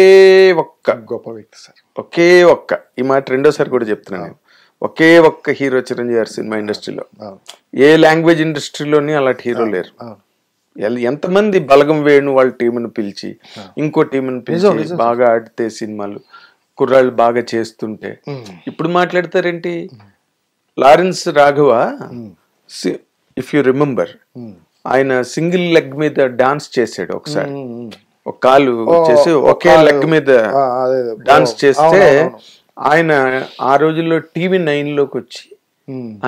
ఒక్క గొప్ప వ్యక్తి సార్. ఒకే ఒక్క, ఈ మాట రెండోసారి కూడా చెప్తున్నాను, ఒకే ఒక్క హీరో చిరంజీవి గారు సినిమా ఇండస్ట్రీలో. ఏ లాంగ్వేజ్ ఇండస్ట్రీలోని అలాంటి హీరో లేరు. ఎంతమంది బలగం వేణు వాళ్ళ టీంను పిలిచి, ఇంకో టీంను పిలిచి బాగా ఆడితే సినిమాలు కుర్రాళ్ళు బాగా చేస్తుంటే ఇప్పుడు మాట్లాడతారేంటి. Lawrence Raghava, if you remember, ఆయన సింగిల్ లెగ్ మీద డాన్స్ చేసాడు ఒకసారి. ఒక కాలు చేసి ఒకే లెగ్ మీద డాన్స్ చేస్తే ఆయన ఆ రోజుల్లో TV9 లోకి వచ్చి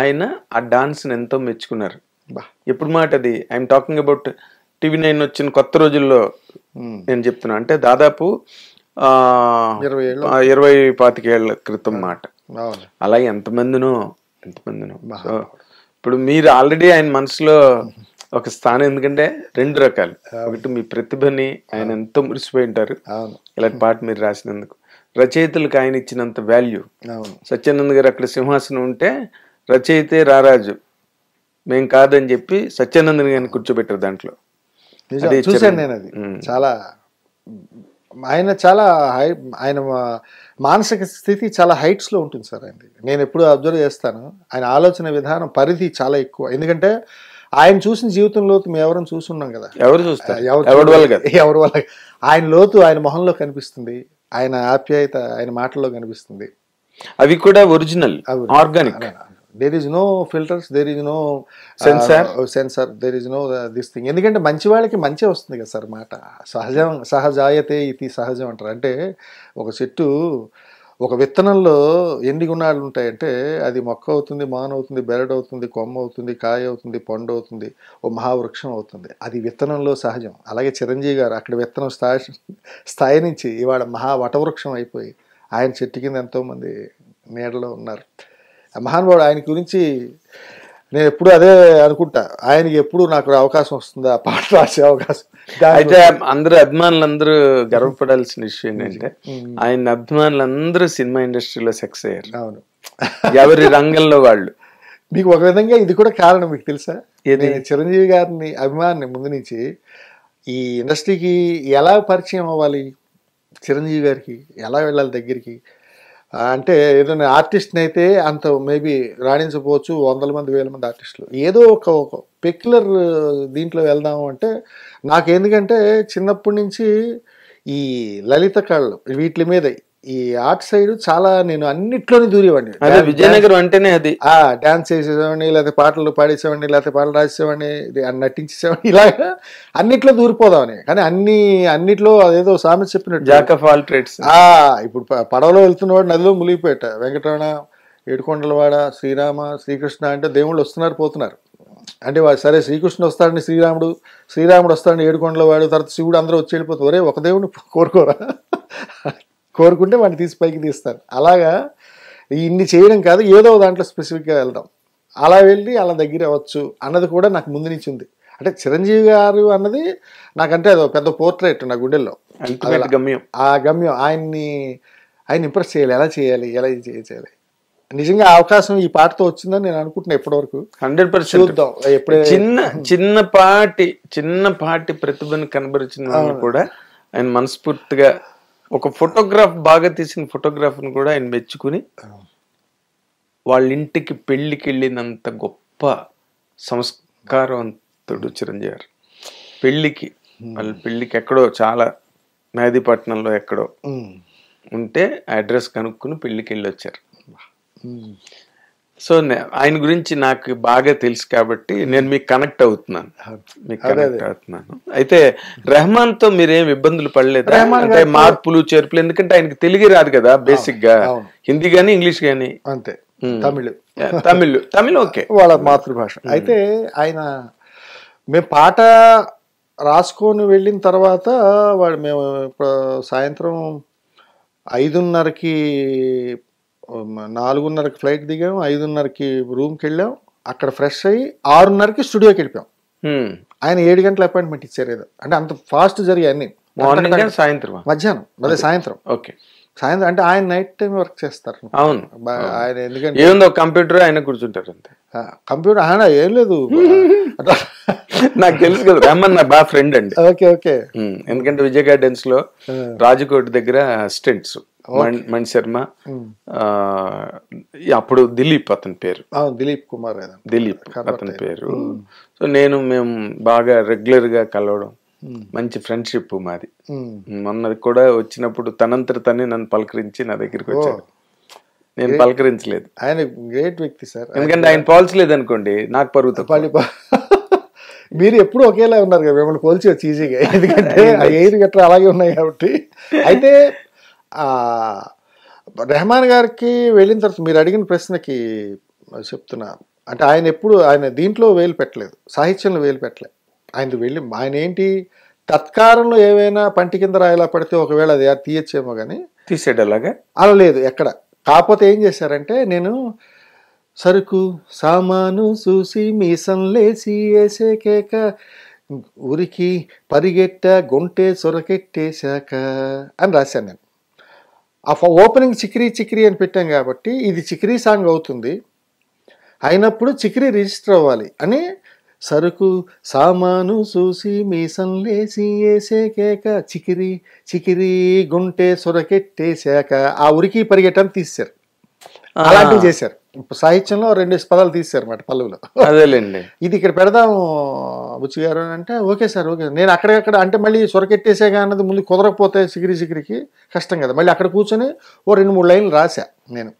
ఆయన ఆ డాన్స్ ఎంతో మెచ్చుకున్నారు. ఎప్పుడు మాట అది, ఐఎమ్ టాకింగ్ అబౌట్ TV9 వచ్చిన కొత్త రోజుల్లో నేను చెప్తున్నా. అంటే దాదాపు 20-25 ఏళ్ల క్రితం మాట. అలాగే ఎంతమందినో. ఇప్పుడు మీరు ఆల్రెడీ ఆయన మనసులో ఒక స్థానం. ఎందుకంటే 2 రకాలు. ఒకటి మీ ప్రతిభని ఆయన ఎంతో మురిసిపోయి ఉంటారు ఇలాంటి పాట మీరు రాసినందుకు. రచయితలకు ఆయన ఇచ్చినంత వాల్యూ. సత్యానంద్ గారు అక్కడ సింహాసనం ఉంటే రచయితే రారాజు, మేం కాదని చెప్పి సత్యానందన్ గారిని కూర్చోబెట్టారు దాంట్లో. చూశాను నేను. అది చాలా ఆయన చాలా ఆయన మానసిక స్థితి చాలా హైట్స్లో ఉంటుంది సార్ ఆయనది. నేను ఎప్పుడు అబ్జర్వ్ చేస్తాను. ఆయన ఆలోచన విధానం పరిధి చాలా ఎక్కువ. ఎందుకంటే ఆయన చూసిన జీవితం లోతు మేము ఎవరైనా చూసున్నాం కదా. ఎవరు చూస్తారు? ఎవరి వల్ల ఆయన లోతు ఆయన మొహంలో కనిపిస్తుంది, ఆయన ఆప్యాయత ఆయన మాటల్లో కనిపిస్తుంది. అవి కూడా original, organic. There is no filters, there is no censor, there is no this thing. ఎందుకంటే మంచి వాళ్ళకి మంచి వస్తుంది కదా సార్ మాట. సహజాయతే ఇది సహజం అంటారు. అంటే ఒక చెట్టు, ఒక విత్తనంలో ఎన్ని గుణాలు ఉంటాయంటే అది మొక్క అవుతుంది, మాన అవుతుంది, బెరడు అవుతుంది, కొమ్మ అవుతుంది, కాయ అవుతుంది, పండు అవుతుంది, ఓ మహావృక్షం అవుతుంది. అది విత్తనంలో సహజం. అలాగే చిరంజీవి గారు అక్కడ విత్తనం స్థాయి నుంచి ఇవాళ మహా వటవృక్షం అయిపోయి ఆయన చెట్టు కింద ఎంతోమంది నీడలో ఉన్నారు. మహానుభావుడు. ఆయన గురించి నేను ఎప్పుడు అదే అనుకుంటా, ఆయనకి ఎప్పుడు నాకు అవకాశం వస్తుందా పాట రాసే అవకాశం. అయితే అందరూ అభిమానులందరూ గర్వపడాల్సిన విషయం ఏంటంటే ఆయన అభిమానులందరూ సినిమా ఇండస్ట్రీలో సక్సెస్ అయ్యారు. అవును, ఎవరి రంగంలో వాళ్ళు. మీకు ఒక విధంగా ఇది కూడా కారణం, మీకు తెలుసా? నేను చిరంజీవి గారిని అభిమాని ముందు నుంచి. ఈ ఇండస్ట్రీకి ఎలా పరిచయం అవ్వాలి, చిరంజీవి గారికి ఎలా వెళ్ళాలి దగ్గరికి అంటే, ఏదైనా ఆర్టిస్ట్ని అయితే అంత మేబీ రాణించకపోవచ్చు, 100 మంది 1000 మంది ఆర్టిస్టులు, ఏదో ఒక పెక్యులర్ దీంట్లో వెళ్దాము అంటే నాకు ఎందుకంటే చిన్నప్పటి నుంచి ఈ లలిత కళలు వీటి మీద ఈ ఆర్ట్ సైడ్ చాలా నేను అన్నిట్లోనే దూరేవాడిని. అదే విజయనగరం అంటేనే అది. డాన్స్ చేసేసేవాడిని, లేకపోతే పాటలు పాడేసేవాడిని, లేకపోతే పాటలు రాసేవాడిని, నటించేసేవాడిని, ఇలాగా అన్నిట్లో దూరిపోదామని. కానీ అన్నిట్లో అదేదో సామెత చెప్పినట్టు జాక్ ఆఫ్ ఆల్ ట్రేడ్స్. ఇప్పుడు పడవలో వెళ్తున్నవాడు నదిలో మునిగిపోయాట. వెంకటరమణ, ఏడుకొండలవాడ, శ్రీరామ, శ్రీకృష్ణ అంటే దేవుళ్ళు వస్తున్నారు పోతున్నారు. అంటే సరే శ్రీకృష్ణ వస్తాడని శ్రీరాముడు వస్తాడని ఏడుకొండలవాడు, తర్వాత శివుడు, అందరూ వచ్చి వెళ్ళిపోతారు. ఒరే ఒక దేవుడిని కోరుకోరా, కోరుకుంటే వాడిని తీసి పైకి తీస్తారు. అలాగా ఇన్ని చేయడం కాదు, ఏదో దాంట్లో స్పెసిఫిక్గా వెళ్దాం, అలా వెళ్ళి అలా దగ్గర అవ్వచ్చు అన్నది కూడా నాకు ముందు నుంచి ఉంది. అంటే చిరంజీవి గారు అన్నది నాకంటే అది పెద్ద పోర్ట్రేట్ నా గుండెల్లో, గమ్యం. ఆ గమ్యం ఆయన ఇంప్రెస్ చేయాలి, ఎలా చేయాలి. నిజంగా అవకాశం ఈ పాటతో వచ్చిందని నేను అనుకుంటున్నా. ఇప్పటివరకు 100% చూద్దాం. ఎప్పుడే చిన్నపాటి ప్రతిభను కనబరిచిన కూడా ఆయన మనస్ఫూర్తిగా ఒక ఫోటోగ్రాఫ్ బాగా తీసిన ఫోటోగ్రాఫ్ని కూడా ఆయన మెచ్చుకుని వాళ్ళ ఇంటికి పెళ్లికి వెళ్ళినంత గొప్ప సంస్కారవంతుడు చిరంజీవి గారు. వాళ్ళ పెళ్లికి ఎక్కడో చాలా మేదీపట్నంలో ఎక్కడో ఉంటే అడ్రస్ కనుక్కుని పెళ్లికి వెళ్ళి వచ్చారు. సో ఆయన గురించి నాకు బాగా తెలుసు కాబట్టి నేను మీకు కనెక్ట్ అవుతున్నాను. అయితే రెహమాన్ తో మీరేం ఇబ్బందులు పడలేదు? అంటే మార్పులు చేర్పులు, ఎందుకంటే ఆయనకి తెలుగు రాదు కదా బేసిక్ గా, హిందీ గానీ ఇంగ్లీష్ గానీ. అంతే, తమిళ్ ఓకే, వాళ్ళ మాతృభాష. అయితే ఆయన మేము పాట రాసుకొని వెళ్ళిన తర్వాత మేము సాయంత్రం 5:30కి 4:30కి ఫ్లైట్ దిగాం, 5:30కి రూమ్కి వెళ్ళాం, అక్కడ ఫ్రెష్ అయ్యి 6:30కి స్టూడియోకి వెళ్ళిపోయాం. ఆయన 7 గంటల అపాయింట్మెంట్ ఇచ్చారు. ఏదో అంటే అంత ఫాస్ట్ జరిగాయి అన్ని. మధ్యాహ్నం అదే సాయంత్రం. ఓకే, సాయంత్రం అంటే ఆయన నైట్ టైం వర్క్ చేస్తారు. అవును, ఆయన ఎందుకంటే ఏముందో కంప్యూటర్ ఆయన కూర్చుంటారు అంతే. కంప్యూటర్ ఆయన ఏం లేదు, నాకు తెలుసు కదా. రెహమాన్ నా బాగా ఫ్రెండ్ అండి. ఓకే. ఎందుకంటే విజయ్ గార్డెన్స్ లో రాజకోట్ దగ్గర అసిస్టెంట్స్ మణి శర్మ, అప్పుడు దిలీప్ అతని పేరు, దిలీప్ కుమార్ అతని పేరు. సో మేము బాగా రెగ్యులర్ గా కలవడం, మంచి ఫ్రెండ్షిప్ మాది. మొన్నది కూడా వచ్చినప్పుడు తనంతట తనే నన్ను పలకరించి నా దగ్గరికి వచ్చాడు. నేను పలకరించలేదు. ఆయన గ్రేట్ వ్యక్తి సార్. ఎందుకంటే ఆయన పోల్చలేదు అనుకోండి, నాకు పరుగుతా. మీరు ఎప్పుడు ఒకేలా ఉన్నారు కదా, మిమ్మల్ని పోల్చవచ్చు ఈజీగా, ఎందుకంటే ఏది గట్రా అలాగే ఉన్నాయి కాబట్టి. అయితే రెహమాన్ గారికి వెళ్ళిన తర్వాత మీరు అడిగిన ప్రశ్నకి చెప్తున్నా, అంటే ఆయన దీంట్లో వేలు పెట్టలేదు, సాహిత్యంలో వేలు పెట్టలేదు. ఆయన ఏంటి తత్కారంలో ఏవైనా పంటి కింద రాయిలా పడితే ఒకవేళ అది తీయచ్చేమో కానీ తీసాడు అలాగా, అలా లేదు ఎక్కడ. కాకపోతే ఏం చేశారంటే, నేను సరుకు సామాను చూసి మీసం లేసి వేసే కేక ఉరికి పరిగెట్ట గుంటె సొరకెట్టేశాక అని రాశాను నేను. ఆ ఓపెనింగ్ చిక్రీ అని పెట్టాం కాబట్టి ఇది చిక్రీ సాంగ్ అవుతుంది, అయినప్పుడు చిక్రీ రిజిస్టర్ అవ్వాలి అని సరుకు సామాను చూసి మీసం లేసి వేసే కేక చికిరి గుంటె సొరకెట్టేశాక ఆ ఉరికి పరిగెట్టని తీశారు. అలాంటివి చేశారు. సాహిత్యంలో 2 పదాలు తీశారు అన్నమాట పల్లవిలో. అదేలేండి, ఇది ఇక్కడ పెడదాం బుచ్చి గారు అంటే ఓకే సార్ ఓకే. నేను అక్కడెక్కడ అంటే మళ్ళీ సొరకెట్టేసాగా అన్నది ముందు కుదరకపోతే చికిరికి కష్టం కదా, మళ్ళీ అక్కడ కూర్చొని 2-3 లైన్లు రాశా నేను.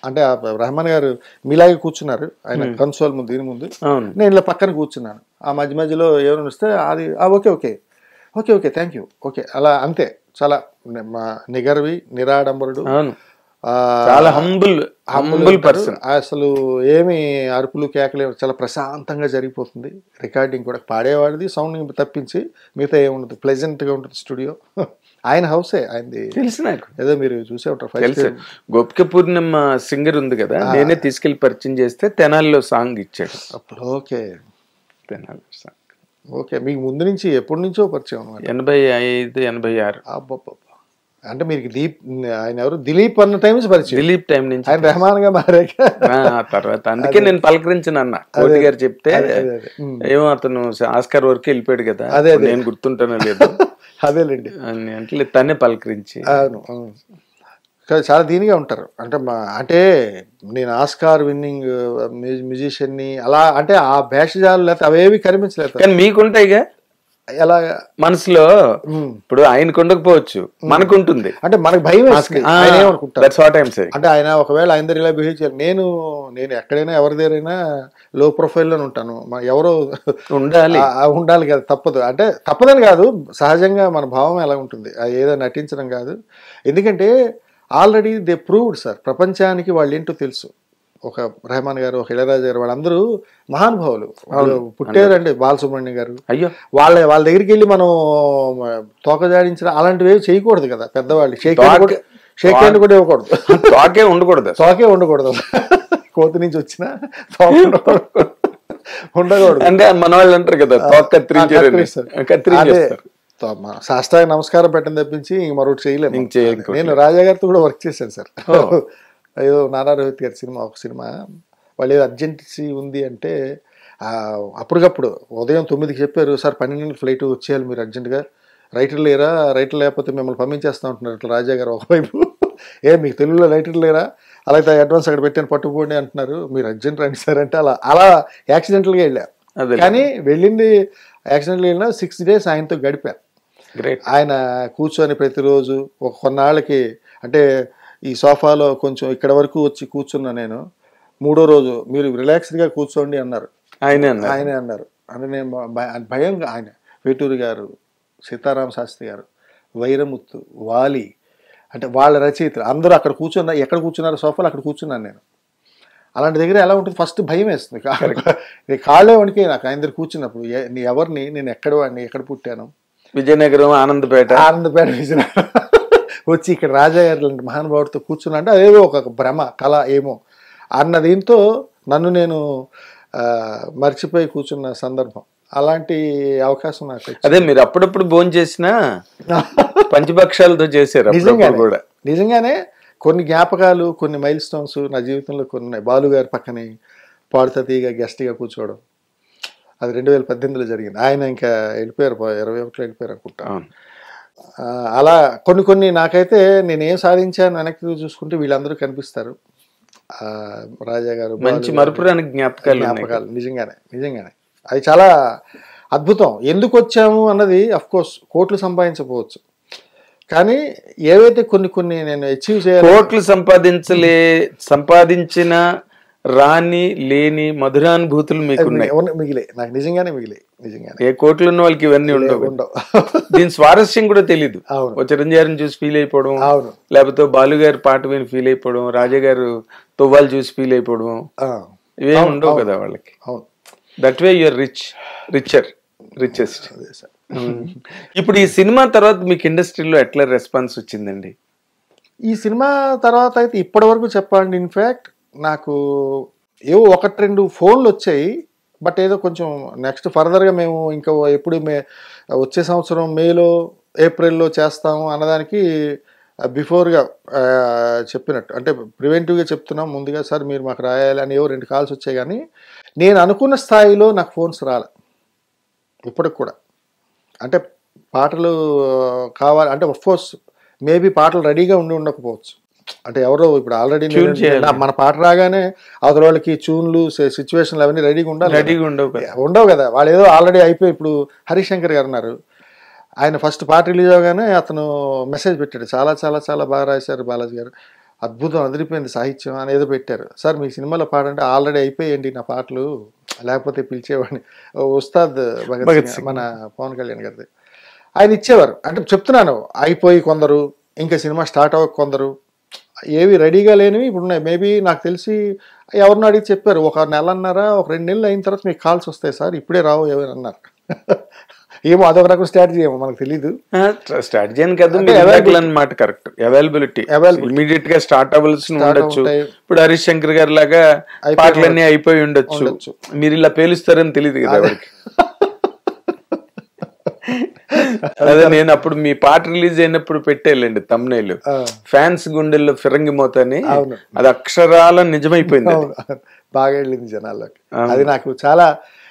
అంటే రెహమాన్ గారు మీలాగే కూర్చున్నారు, ఆయన కన్సోల్ ముందు దీని ముందు, నేను ఇలా పక్కన కూర్చున్నాను. ఆ మధ్యలో ఎవరు వస్తే అది ఓకే థ్యాంక్ యూ ఓకే, అలా అంతే. చాలా నిరాడంబరుడు, చాలా హంబుల్ పర్సన్. అసలు ఏమి అరుపులు కేకలే, చాలా ప్రశాంతంగా జరిగిపోతుంది. రికార్డింగ్ కూడా పాడేవాడిది సౌండ్ తప్పించి మిగతా ఏముండదు, ప్లెజెంట్గా ఉంటుంది స్టూడియో. ఆయన హౌసే ఆయనది. తెలుసు నాకు, ఏదో మీరు చూసే ఉంటారు. తెలుసు. గోపిక పూర్ణిమ సింగర్ ఉంది కదా, నేనే తీసుకెళ్లి పరిచయం చేస్తే తెనాలిలో సాంగ్ ఇచ్చాడు అప్పుడు. Okay, Tenali song. ఓకే, మీకు ముందు నుంచి ఎప్పటి నుంచో పరిచయం అనమాట. 85, 86. అబ్బబ్బబ్బా. అంటే మీకు ఆయన ఎవరు దిలీప్ అన్న టైం నుంచి పరిచయం. దిలీప్ టైం నుంచి ఆయన రెహమాన్ గా మారాక తర్వాత అందుకే నేను పలకరించిన అన్న కోటి గారు చెప్తే, ఏమో అతను ఆస్కార్ వరకు వెళ్ళిపోయాడు కదా, నేను గుర్తుంటానో లేదు అదేలేండి అని అంటే తనే పలకరించి. చాలా దీనిగా ఉంటారు. అంటే నేను ఆస్కార్ విన్నింగ్ మ్యూజిషియన్ని అలా అంటే ఆ భేషజాలు లేకపోతే అవేవి కనిపించలేదు. కానీ మీకుంటాయిగా ఎలా మనసులో. ఇప్పుడు ఆయనకు ఉండకపోవచ్చు, మనకుంటుంది. అంటే మనకు భయం అంటే ఆయన ఒకవేళ ఆయన దగ్గర ఇలా బిహేవ్ చేయాలి. నేను ఎక్కడైనా ఎవరి దగ్గరైనా లో ప్రొఫైల్లోనే ఉంటాను. ఎవరో ఉండాలి కదా, తప్పదు. అంటే తప్పదని కాదు, సహజంగా మన భావం ఎలా ఉంటుంది, ఏదో నటించడం కాదు. ఎందుకంటే ఆల్రెడీ దే ప్రూవ్డ్ సార్, ప్రపంచానికి వాళ్ళు ఏంటో తెలుసు. ఒక రెహమాన్ గారు, ఒక ఇళయరాజా గారు, వాళ్ళందరూ మహానుభావులు. వాళ్ళు పుట్టారండి. బాలసుబ్రహ్మణ్యం గారు, అయ్యో వాళ్ళ దగ్గరికి వెళ్ళి మనం తోకజాడించిన అలాంటివి చేయకూడదు కదా. పెద్దవాళ్ళు షేక్ హ్యాండ్ కూడా ఇవ్వకూడదు, తోకే ఉండకూడదు. కోతి నుంచి వచ్చిన ఉండకూడదు అంటే మన వాళ్ళు అంటారు కదా, సాష్టాంగ నమస్కారం పెట్టని తప్పించి మరొకటి చేయలేము. నేను రాజా గారితో కూడా వర్క్ చేశాను సార్. ఏదో నారా రోహిత్ గారి సినిమా, ఒక సినిమా, వాళ్ళు ఏదో అర్జెన్సీ ఉంది అంటే అప్పటికప్పుడు ఉదయం 9కి చెప్పారు, సార్ 12 ఫ్లైట్ వచ్చేయాలి మీరు అర్జెంటుగా, రైటర్ లేకపోతే మిమ్మల్ని పంపించేస్తా ఉంటున్నారు ఇట్లా రాజా గారు ఒకవైపు. మీకు తెలుగులో రైటర్ లేరా, అలాగే అడ్వాన్స్ అక్కడ పెట్టాను పట్టుకుపోండి అంటున్నారు, మీరు అర్జెంట్ రండి సార్ అంటే అలా యాక్సిడెంటల్గా వెళ్ళా. కానీ వెళ్ళింది యాక్సిడెంట్గా వెళ్ళినా 6 days ఆయనతో గడిపాను. ఆయన కూర్చొని ప్రతిరోజు ఒక కొన్నాళ్ళకి అంటే ఈ సోఫాలో కొంచెం ఇక్కడ వరకు వచ్చి కూర్చున్నా నేను. 3వ రోజు మీరు రిలాక్స్డ్గా కూర్చోండి అన్నారు. ఆయనే అన్నారు. అంటే నేను భయంగా, ఆయన వేటూరి గారు, సీతారామ శాస్త్రి గారు, వైరముత్తు, వాలి, అంటే వాళ్ళ రచయితలు అందరూ అక్కడ ఎక్కడ కూర్చున్నారు సోఫాలో, అక్కడ కూర్చున్నాను నేను. అలాంటి దగ్గర ఎలా ఉంటుంది, ఫస్ట్ భయం వేస్తుంది. కాళ్ళే వణికే నాకు ఆయన దగ్గర కూర్చున్నప్పుడు. ఎవరిని, నేను ఎక్కడ పుట్టాను, విజయనగరం, ఆనందపేట విజయనగరం వచ్చి ఇక్కడ రాజా గారు లాంటి మహానుభావుడితో కూర్చున్నా అంటే అదేదో ఒక భ్రమ కళ ఏమో అన్న దీంతో నన్ను నేను మర్చిపోయి కూర్చున్న సందర్భం. అలాంటి అవకాశం నాకు. అదే మీరు అప్పుడప్పుడు భోజనం చేసిన పంచభక్షాలతో చేశారు నిజంగానే. కొన్ని జ్ఞాపకాలు, కొన్ని మైల్ స్టోన్స్ నా జీవితంలో కొన్ని ఉన్నాయి. బాలు గారి పక్కనే పాడుతా తీగా గెస్ట్గా కూర్చోవడం, అది 2018లో జరిగింది. ఆయన ఇంకా వెళ్ళిపోయారు, 21లో వెళ్ళిపోయారు అనుకుంటా. అలా కొన్ని నాకైతే నేనేం సాధించాను వెనక్కి చూసుకుంటే వీళ్ళందరూ కనిపిస్తారు. రాజా గారు, మంచి మరుపురాని జ్ఞాపకాలు. నిజంగానే అది చాలా అద్భుతం. ఎందుకు వచ్చాము అన్నది అఫ్కోర్స్ కోట్లు సంపాదించకపోవచ్చు, కానీ ఏవైతే కొన్ని నేను అచీవ్ చేయాలి. కోట్లు సంపాదించిన రాని లేని మధురానుభూతులు మీకు మిగిలే, నాకు నిజంగానే ఏ కోట్లు ఉన్న వాళ్ళకి ఇవన్నీ ఉండవు. దీని స్వారస్యం కూడా తెలీదు. ఒక చిరంజీవి గారిని చూసి ఫీల్ అయిపోవడం, లేకపోతే బాలు గారి పాట విని ఫీల్ అయిపోవడం, రాజా గారు తువ్వాలు చూసి ఫీల్ అయిపోవడం, ఇవేమి ఉండవు కదా వాళ్ళకి. That way you're richest. ఇప్పుడు ఈ సినిమా తర్వాత మీకు ఇండస్ట్రీలో ఎట్లా రెస్పాన్స్ వచ్చిందండి? ఈ సినిమా తర్వాత అయితే ఇప్పటి వరకు చెప్పండి, ఇన్ఫ్యాక్ట్ నాకు ఏవో 1-2 ఫోన్లు వచ్చాయి. బట్ ఏదో కొంచెం నెక్స్ట్ ఫర్దర్గా మేము ఇంకా ఎప్పుడు వచ్చే సంవత్సరం మేలో ఏప్రిల్లో చేస్తాము అన్నదానికి బిఫోర్గా చెప్పినట్టు, అంటే ప్రివెంటివ్గా చెప్తున్నాం ముందుగా, సార్ మీరు మాకు రాయాలి అని 2 కాల్స్ వచ్చాయి. కానీ నేను అనుకున్న స్థాయిలో నాకు ఫోన్స్ రాలే ఇప్పటికి కూడా. అంటే పాటలు కావాలి అంటే అఫ్కోర్స్ మేబీ పాటలు రెడీగా ఉండకపోవచ్చు. అంటే ఎవరో ఇప్పుడు ఆల్రెడీ మన పాట రాగానే అవతల వాళ్ళకి ట్యూన్లు, సిచ్యువేషన్లు అవన్నీ రెడీగా ఉండవు కదా. వాళ్ళు ఏదో ఆల్రెడీ అయిపోయి, ఇప్పుడు హరిశంకర్ గారు ఉన్నారు, ఆయన ఫస్ట్ పాట రిలీజ్ అవగానే అతను మెసేజ్ పెట్టాడు, చాలా చాలా చాలా బాగా రాశారు బాలాజీ గారు, అద్భుతం, అదిరిపోయింది సాహిత్యం అని ఏదో పెట్టారు. సార్ మీ సినిమాలో పాడంటే ఆల్రెడీ అయిపోయండి నా పాటలు, లేకపోతే పిలిచేవాడిని. ఉస్తాద్ భగత్ సింగ్, మన పవన్ కళ్యాణ్ గారిది, ఆయన ఇచ్చేవారు. అంటే చెప్తున్నాను, అయిపోయి కొందరు, ఇంకా సినిమా స్టార్ట్ అవ్వక కొందరు, ఏవి రెడీగా లేనివి ఇప్పుడు ఉన్నాయి. మేబీ నాకు తెలిసి ఎవరిని అడిగి చెప్పారు, 1 నెలన్నర 2 నెలలు అయిన తర్వాత మీకు కాల్స్ వస్తాయి సార్, ఇప్పుడే రావు ఎవరు అన్నారు. ఏమో అదొక రకం స్ట్రాటజీ ఏమో మనకు తెలీదు. స్ట్రాటజీ అని కదా అన్నమాట, కరెక్ట్. అవైలబిలిటీ ఇమీడియట్ గా స్టార్ట్ అవ్వాల్సి ఉండొచ్చు. ఇప్పుడు హరీష్ శంకర్ గారి లాగా పాటలన్నీ అయిపోయి ఉండొచ్చు, మీరు ఇలా పేలుస్తారని తెలియదు కదా ఎవరికి. అదే నేను అప్పుడు మీ పాట రిలీజ్ అయినప్పుడు పెట్టేళ్ళండి తమ్నైల్, ఫ్యాన్స్ గుండెల్లో ఫిరంగి మోతని, అది అక్షరాల నిజమైపోయింది. బాగా వెళ్ళింది జనాల్లోకి. అది నాకు చాలా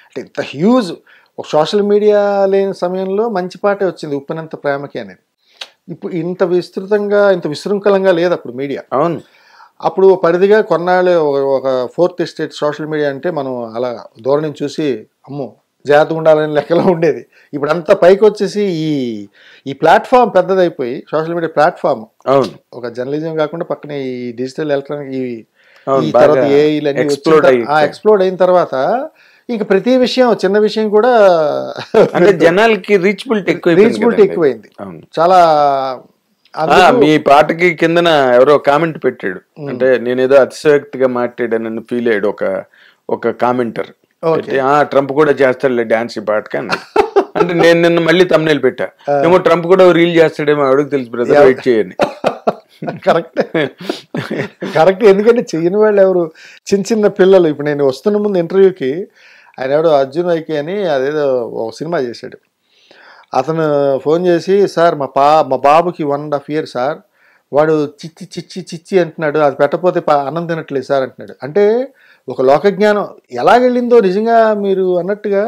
అంటే ఇంత హ్యూజ్ ఒక సోషల్ మీడియా లేని సమయంలో మంచి పాటే వచ్చింది, ఉప్పెనంత ప్రేమకి అనేది. ఇప్పుడు ఇంత విస్తృతంగా ఇంత విశృంఖలంగా లేదు అప్పుడు మీడియా. అవును, అప్పుడు పరిధిగా కొన్నాళ్ళు ఒక ఫోర్త్ ఎస్టేట్ సోషల్ మీడియా అంటే మనం అలా దూరం నుంచి చూసి అమ్మో జాగ్రత్తగా ఉండాలని లెక్కలో ఉండేది. ఇప్పుడు అంతా పైకి వచ్చేసి ఈ ప్లాట్ఫామ్ పెద్దదైపోయి సోషల్ మీడియా ప్లాట్ఫామ్, అవును, ఒక జర్నలిజం కాకుండా పక్కన ఈ డిజిటల్ ఎలక్ట్రానిక్ ఈ తర్వాత ఏఐలన్నీ ఎక్స్ప్లోడ్ అయిన తర్వాత ఇంకా ప్రతి విషయం చిన్న విషయం కూడా అంటే జనాలకి రీచబిలిటీ ఎక్కువైంది చాలా. మీ పాటకి కిందన ఎవరో కామెంట్ పెట్టాడు, అంటే నేనేదో అతిశయోక్తిగా మాట్లాడానని ఫీల్ అయ్యాడు ఒక కామెంటర్. ట్రంప్ కూడా చేస్తాడులే డాన్స్ ఈ పాటకి అన్నాడు. అంటే నేను నిన్న మళ్ళీ తమ్నైల్ పెట్టా, ఏమో ట్రంప్ కూడా రీల్ చేస్తాడేమో అడుగు తెలుసు బ్రదర్, వెయిట్ చేయని. కరెక్ట్. ఎందుకంటే చెయ్యని వాళ్ళు ఎవరు, చిన్న చిన్న పిల్లలు. ఇప్పుడు నేను వస్తున్న ముందు ఇంటర్వ్యూకి ఆయన ఎవడో అర్జున్ వైకే అని అదేదో ఒక సినిమా చేశాడు, అతను ఫోన్ చేసి సార్ మా బాబుకి 1.5 years సార్, వాడు చిచ్చి చిచ్చి చిచ్చి అంటున్నాడు, అది పెట్టకపోతే అన్నం తినట్లేదు సార్ అంటున్నాడు. అంటే ఒక లోకజ్ఞానం ఎలాగెళ్ళిందో నిజంగా మీరు అన్నట్టుగా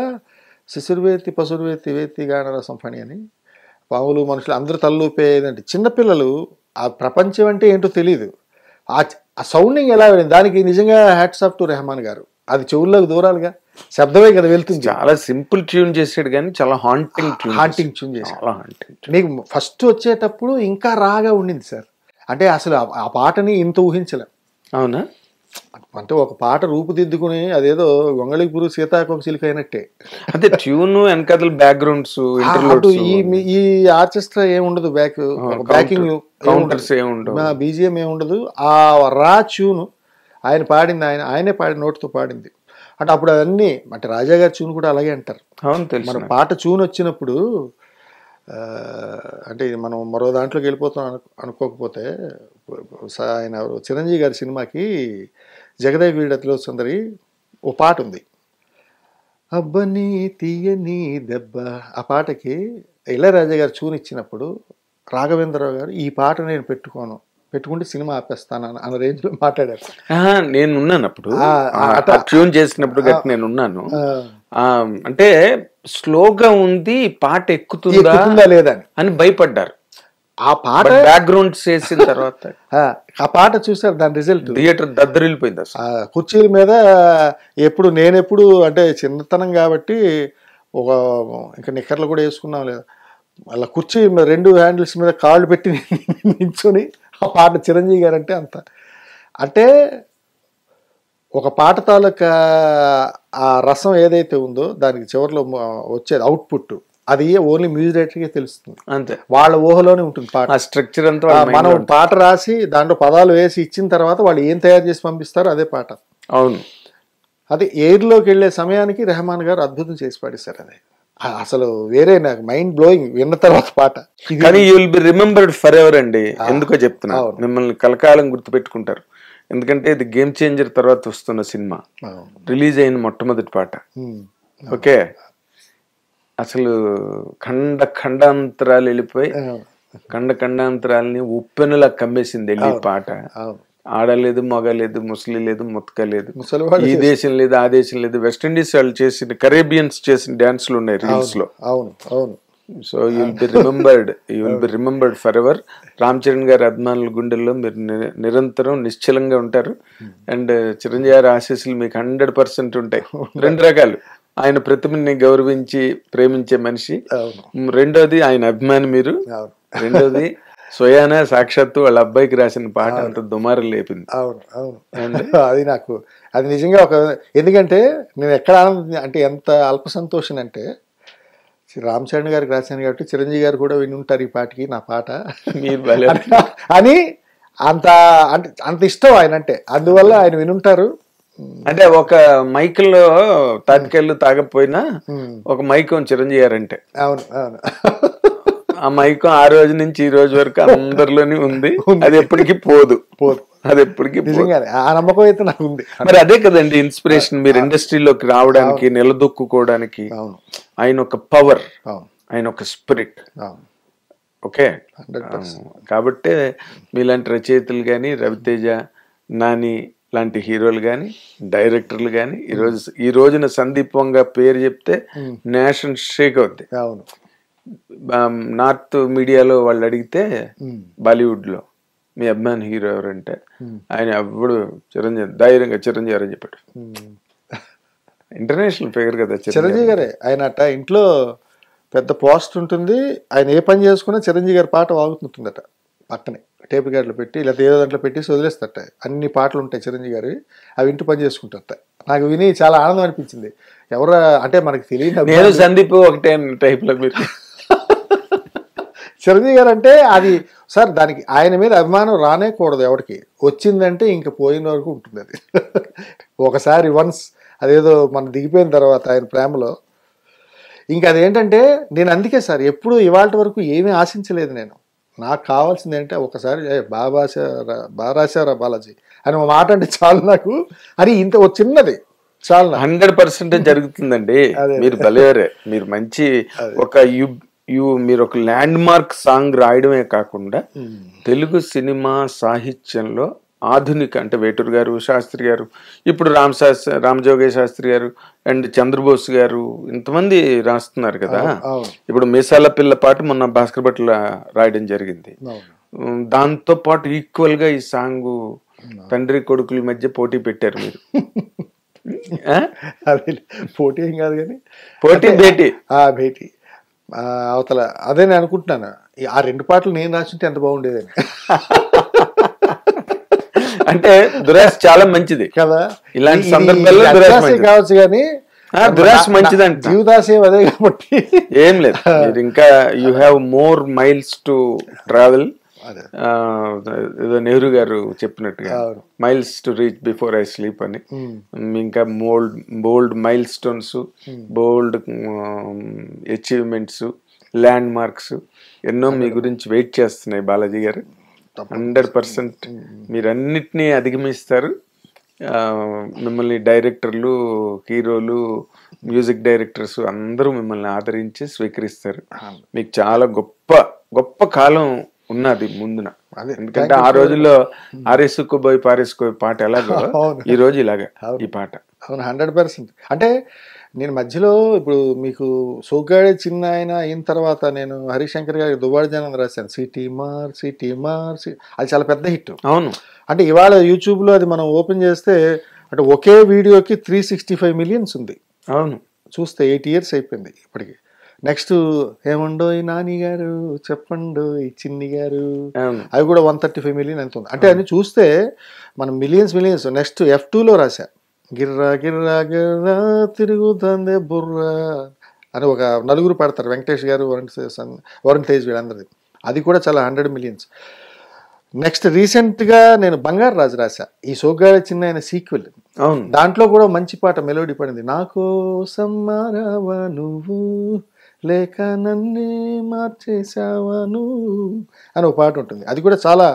శిశుర్వేత్తి పశుర్వేత్తి వేత్తి గానరసం ఫణి అని పాములు మనుషులు అందరూ తల్లూపేదంటే చిన్నపిల్లలు ఆ ప్రపంచం అంటే ఏంటో తెలియదు. ఆ సౌండింగ్ ఎలా వెళ్ళింది దానికి నిజంగా హ్యాట్స్ ఆఫ్ టు రెహమాన్ గారు. అది చెవుల్లోకి దూరాలుగా శబ్దమే కదా వెళ్తుంది. చాలా సింపుల్ ట్యూన్ చేసాడు కానీ చాలా హాంటింగ్ ట్యూన్ చేశాడు. మీకు ఫస్ట్ వచ్చేటప్పుడు ఇంకా రాగా ఉండింది సార్, అంటే అసలు ఆ పాటని ఇంత ఊహించలేం. అవునా, అంటే ఒక పాట రూపుదిద్దుకుని అదేదో గొంగళిపురు సీతాకోక చిలుక అయినట్టే. అంటే ట్యూన్ వెనకాల బ్యాక్గ్రౌండ్స్ ఈ ఆర్కెస్ట్రా ఏముండదు, బ్యాకింగ్ కౌంటర్స్ ఏముండదు, బీజిఎం ఏముండదు. ఆ రా ట్యూన్ ఆయన పాడింది, ఆయనే పాడి నోటితో పాడింది. అంటే అప్పుడు అవన్నీ అంటే రాజా గారి ట్యూన్ కూడా అలాగే అంటారు. మన పాట ట్యూన్ వచ్చినప్పుడు అంటే మనం మరో దాంట్లోకి వెళ్ళిపోతాం అనుకోకపోతే, ఆయన చిరంజీవి గారి సినిమాకి జగదేవి వీడతిలో సుందరి ఓ పాట ఉంది, అబ్బని తీయని దెబ్బ. ఆ పాటకి ఇళయరాజా గారు ట్యూన్ ఇచ్చినప్పుడు రాఘవేంద్రరావు గారు ఈ పాట నేను పెట్టుకుంటే సినిమా ఆపేస్తాను అన్న రేంజ్ లో మాట్లాడారు. నేను ఉన్నాను అప్పుడు ట్యూన్ చేసినప్పుడు గట్టి నేను ఉన్నాను. అంటే స్లోగా ఉంది పాట ఎక్కుతుందా లేదా అని భయపడ్డారు. ఆ పాట బ్యాక్గ్రౌండ్ చేసిన తర్వాత ఆ పాట చూసారు, దాని రిజల్ట్ థియేటర్ దద్దరిల్లిపోయింది. కుర్చీల మీద నేనెప్పుడు అంటే చిన్నతనం కాబట్టి ఒక ఇంకా నిక్కర్లు కూడా వేసుకున్నాం లేదా, అలా కుర్చీ 2 హ్యాండిల్స్ మీద కాళ్ళు పెట్టి నించుని ఆ పాట చిరంజీవి గారు అంటే అంత అంటే ఒక పాట తాలూకా ఆ రసం ఏదైతే ఉందో దానికి చివరిలో వచ్చేది అవుట్పుట్, అది ఓన్లీ మ్యూజిక్ డైరెక్టర్కే తెలుస్తుంది. అంతే, వాళ్ళ ఊహలోనే ఉంటుంది పాట స్ట్రక్చర్ అంతా. మనం పాట రాసి దాంట్లో పదాలు వేసి ఇచ్చిన తర్వాత వాళ్ళు ఏం తయారు చేసి పంపిస్తారో అదే పాట. అవును, అది ఎయిర్లోకి వెళ్ళే సమయానికి రెహమాన్ గారు అద్భుతం చేసి పాడిస్తారు. అది అసలు వేరే, నాకు మైండ్ బ్లోయింగ్ విన్న తర్వాత పాట. కానీ you will be remembered for ever అండి. ఎందుకో చెప్తున్నా, మిమ్మల్ని కలకాలం గుర్తుపెట్టుకుంటారు. ఎందుకంటే ఇది గేమ్ చేంజర్ తర్వాత వస్తున్న సినిమా, రిలీజ్ అయిన మొట్టమొదటి పాట. ఓకే, అసలు ఖండాంతరాలు వెళ్ళిపోయి ఖండాంతరాలని ఉప్పెనులా కమ్మేసింది వెళ్ళి పాట. ఆడలేదు, మగలేదు, ముసలి లేదు, ముతక లేదు, ఈ దేశం లేదు, ఆ దేశం లేదు. వెస్టిండీస్ వాళ్ళు చేసిన, కరేబియన్స్ చేసిన డాన్స్లు ఉన్నాయి రీల్స్ లో. So you will be remembered for ever. Ram Charan గారి అభిమానుల గుండెల్లో మీరు నిరంతరం నిశ్చలంగా ఉంటారు. అండ్ చిరంజీవి గారి ఆశీస్సులు మీకు 100% ఉంటాయి. 2 రకాలు, ఆయన ప్రతిభని గౌరవించి ప్రేమించే మనిషి, రెండోది ఆయన అభిమాని మీరు, రెండోది స్వయాన సాక్షాత్తు వాళ్ళ అబ్బాయికి రాసిన పాట అంత దుమారం లేపింది. అది నాకు అది నిజంగా ఒక, ఎందుకంటే నేను ఎక్కడ ఆనందం అంటే ఎంత అల్ప సంతోషం అంటే, రామ్ చరణ్ గారికి రాశాను కాబట్టి చిరంజీవి గారు కూడా విని ఉంటారు ఈ పాటకి నా పాట అని అంత ఇష్టం ఆయన అంటే, అందువల్ల ఆయన వినుంటారు. అంటే ఒక మైకుల్లో తాటికెళ్ళు తాగకపోయినా ఒక మైకం చిరంజీవి గారంటే. అవును అవును. ఆ మైకం ఆ రోజు నుంచి ఈ రోజు వరకు అందరిలోనే ఉంది. అది ఎప్పటికీ పోదు. అది ఎప్పటికీ నిజంగానే ఆ నమ్మకం అయితే నాకు ఉంది. మరి అదే కదండి ఇన్స్పిరేషన్. మీరు ఇండస్ట్రీలోకి రావడానికి, నిలదొక్కుకోవడానికి ఆయన ఒక పవర్, ఆయన ఒక స్పిరిట్. ఓకే. కాబట్టే మీలాంటి రచయితలు కానీ, రవితేజ, నాని లాంటి హీరోలు కానీ, డైరెక్టర్లు కానీ ఈ రోజున సందీప్ వంగ పేరు చెప్తే నేషన్ షేక్ అవుద్ది. నార్త్ మీడియాలో వాళ్ళు అడిగితే బాలీవుడ్ లో మీ అభిమాన్ హీరో ఎవరంటే ఆయన ఎప్పుడు చిరంజీవి, ధైర్యంగా చిరంజీవి అని చెప్పాడు. ఇంటర్నేషనల్ ఫిగర్ కదా చిరంజీవి గారే. ఆయన అట్ట ఇంట్లో పెద్ద పోస్ట్ ఉంటుంది, ఆయన ఏ పని చేసుకున్నా చిరంజీవి గారి పాట వాగుతుంటుందట పక్కనే, టేప్ రికార్డులు పెట్టి లేదా ఏదో దాంట్లో పెట్టి వదిలేస్తట. అన్ని పాటలు ఉంటాయి చిరంజీవి గారి, అవి ఇంటి పని చేసుకుంటారట. నాకు విని చాలా ఆనందం అనిపించింది. ఎవరు అంటే మనకి తెలియదు. నేను సందీప్ ఒకటే టైప్ లో మీరు చిరంజీవి గారు అంటే అది సార్, దానికి ఆయన మీద అభిమానం రానే కూడదు ఎవరికి. వచ్చిందంటే ఇంక పోయిన వరకు ఉంటుంది అది. ఒకసారి వన్స్ అదేదో మనం దిగిపోయిన తర్వాత ఆయన ప్రేమలో ఇంకా అదేంటంటే, నేను అందుకే సార్ ఎప్పుడు ఇవాళ వరకు ఏమీ ఆశించలేదు. నేను నాకు కావాల్సింది ఏంటంటే ఒకసారి బాగా రాశారా బాలాజీ అని ఒక మాట అంటే చాలు నాకు. అని ఇంత ఒక చిన్నది చాలు. 100% జరుగుతుందండి. మీరు భలేవరే. మీరు మంచి ఒక మీరు ఒక ల్యాండ్ మార్క్ సాంగ్ రాయడమే కాకుండా తెలుగు సినిమా సాహిత్యంలో ఆధునిక అంటే వేటూరు గారు, శాస్త్రి గారు, ఇప్పుడు రామజోగయ్య శాస్త్రి గారు అండ్ చంద్రబోస్ గారు ఇంతమంది రాస్తున్నారు కదా. ఇప్పుడు మీసాల పిల్ల పాట మొన్న భాస్కర్ భట్ల రాయడం జరిగింది. దాంతో పాటు ఈక్వల్ గా ఈ సాంగ్ తండ్రి కొడుకుల మధ్య పోటీ పెట్టారు మీరు. పోటీ ఏం కాదు కానీ పోటీ భేటీ అవతల అదే నేను అనుకుంటున్నాను. ఆ రెండు పాటలు నేను రాసింటే ఎంత బాగుండేదని. అంటే దురాశ చాలా మంచిది కదా. ఇలాంటి సందర్భాల్లో కావచ్చు కానీ దురాశ మంచిదంట. జీవదాశయం అదే కాబట్టి ఏం లేదు. మీరు ఇంకా you have more miles to travel. ఏదో నెహ్రూ గారు చెప్పినట్టుగా miles to reach before I sleep అని. ఇంకా బోల్డ్ మైల్ స్టోన్స్, బోల్డ్ అచీవ్మెంట్స్, ల్యాండ్ మార్క్స్ ఎన్నో మీ గురించి వెయిట్ చేస్తున్నాయి బాలాజీ గారు. 100% మీరన్నిటినీ అధిగమిస్తారు. మిమ్మల్ని డైరెక్టర్లు, హీరోలు, మ్యూజిక్ డైరెక్టర్స్ అందరూ మిమ్మల్ని ఆదరించి స్వీకరిస్తారు. మీకు చాలా గొప్ప గొప్ప కాలం ఉన్నది ముందున. ఎందుకంటే ఆ రోజుల్లో ఆరేసుకోబోయి పారేసుకోబోయి పాట ఎలాగో ఈ రోజు ఇలాగా ఈ పాట. అవును 100%. అంటే నేను మధ్యలో ఇప్పుడు మీకు సోగ్గాడే చిన్న ఆయన అయిన తర్వాత నేను హరిశంకర్ గారి దువ్వాడ జనం రాశాను, సిటీ మార్ సిటీ మార్. అది చాలా పెద్ద హిట్. అవును. అంటే ఇవాళ యూట్యూబ్లో అది మనం ఓపెన్ చేస్తే అంటే ఒకే వీడియోకి 365 మిలియన్స్ ఉంది. అవును. చూస్తే 8 years అయిపోయింది ఇప్పటికి. నెక్స్ట్ ఏముండోయ్ నాని గారు చెప్పండు ఈ చిన్ని గారు, అవి కూడా 135 million ఎంత ఉంది. అంటే అన్ని చూస్తే మనం మిలియన్స్. నెక్స్ట్ F2లో రాశా, గిర్రా గిర్రా గిర్రా తిరుగుతుంది బుర్రా అని ఒక నలుగురు పడతారు, వెంకటేష్ గారు, వరుణ్ తేజ్ వీళ్ళందరిది. అది కూడా చాలా 100 millions. నెక్స్ట్ రీసెంట్గా నేను బంగారు రాజు రాశా, ఈ సోగ్గాడే చిన్న ఆయన సీక్వెల్. దాంట్లో కూడా మంచి పాట మెలోడీ పడింది. నాకోసం మారావా నువ్వు లేక నన్నే మార్చేసావా నువ్వు అని ఒక పాట ఉంటుంది. అది కూడా చాలా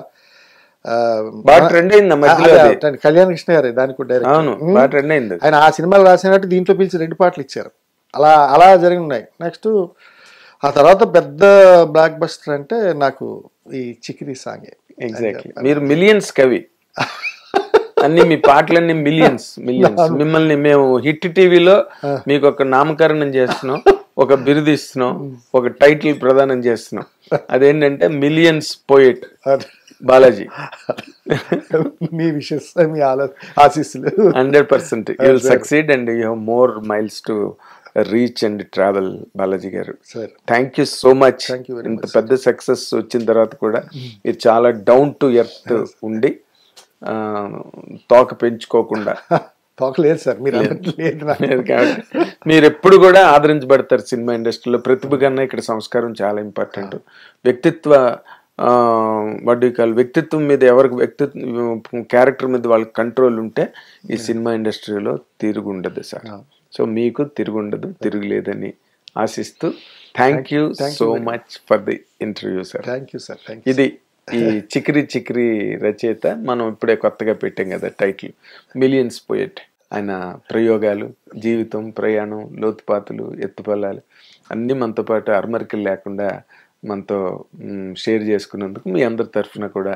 కళ్యాణ్ కృష్ణ గారే దానికి కూడా డైరెక్టర్. ఆయన ఆ సినిమాలు రాసినట్టు దీంట్లో పిలిచి 2 పాటలు ఇచ్చారు. అలా జరిగి ఉన్నాయి. నెక్స్ట్ ఆ తర్వాత పెద్ద బ్లాక్ బస్టర్ అంటే నాకు ఈ చికిరి సాంగే. ఎగ్జాక్ట్లీ. మీరు మిలియన్స్ కవి. అన్ని మీ పాటలన్నీ మిలియన్స్. మిమ్మల్ని మేము హిట్ టీవీలో మీకు ఒక నామకరణం చేస్తున్నాం, ఒక బిరుదు ఇస్తున్నాం, ఒక టైటిల్ ప్రదానం చేస్తున్నాం. అదేంటంటే మిలియన్స్ పోయెట్ బాలాజీ. మీ విషెస్, మీ ఆశీస్సులు 100% you will succeed and you have more miles to reach and travel Balaji garu. Thank you so much. ఇంత పెద్ద సక్సెస్ వచ్చిన తర్వాత కూడా మీరు చాలా డౌన్ టు ఎర్త్ ఉండి తోక పెంచుకోకుండా. తోకలేదు సార్ మీరు కాబట్టి మీరు ఎప్పుడు కూడా ఆదరించబడతారు సినిమా ఇండస్ట్రీలో. ప్రతిభ కన్నా ఇక్కడ సంస్కారం చాలా ఇంపార్టెంట్. వ్యక్తిత్వ వాటి వ్యక్తిత్వం మీద ఎవరికి క్యారెక్టర్ మీద వాళ్ళకి కంట్రోల్ ఉంటే ఈ సినిమా ఇండస్ట్రీలో తిరుగుండదు సార్. సో మీకు తిరుగుండదు, తిరుగులేదని ఆశిస్తూ thank you so much for the interview sir. Thank you sir. ఇది ఈ చిక్రీ చిక్రీ రచయిత, మనం ఇప్పుడే కొత్తగా పెట్టాం కదా టైటిల్, మిలియన్స్ పోయెట్. ఆయన ప్రయోగాలు, జీవితం, ప్రయాణం, లోతుపాతులు, ఎత్తుపల్లాలు అన్నీ మనతో పాటు అరమరికలు లేకుండా మనతో షేర్ చేసుకున్నందుకు మీ అందరి తరఫున కూడా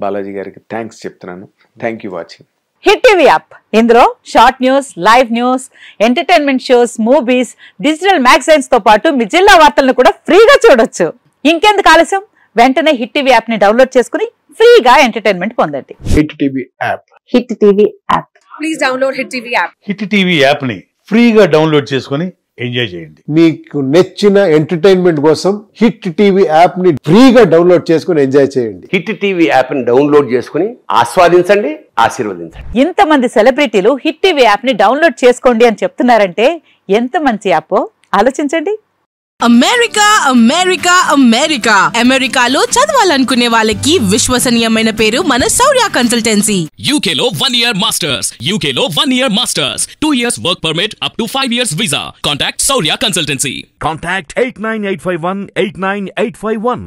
బాలాజీ గారికి థ్యాంక్స్ చెప్తున్నాను. Thank you watching hit TV app. ఇందులో short news, live news, entertainment shows, movies, digital magazines తో పాటు మీ జిల్లా వార్తలను కూడా ఫ్రీగా చూడొచ్చు. ఇంకెందుకు ఆలస్యం, వెంటనే హిట్ టీవీ యాప్ ని డౌన్లోడ్ చేసుకుని ఫ్రీగా ఎంటర్టైన్మెంట్ పొందండి. Hit TV app. Hit TV app. Please download hit TV app. Hit TV app ని ఫ్రీగా డౌన్లోడ్ చేసుకుని ఎంజాయ్ చేయండి. మీకు నచ్చిన ఎంటర్టైన్మెంట్ కోసం హిట్ టీవీ యాప్ ని ఫ్రీగా డౌన్లోడ్ చేసుకుని ఎంజాయ్ చేయండి. హిట్ టీవీ యాప్ ని డౌన్లోడ్ చేసుకుని ఆస్వాదించండి, ఆశీర్వదించండి. ఇంతమంది సెలబ్రిటీలు హిట్ టీవీ యాప్ ని డౌన్లోడ్ చేసుకోండి అని చెప్తున్నారంటే ఎంత మంచి యాప్ ఆలోచించండి. అమెరికా అమెరికా అమెరికా అమెరికాలో చదవాలనుకునే వాళ్ళకి విశ్వసనీయమైన పేరు మన శౌర్య కన్సల్టెన్సీ. UK లో 1 year masters, UK లో 1 year masters, 2 years work permit up to 5 years visa. Contact Saurya Consultancy. Contact 89851 89851.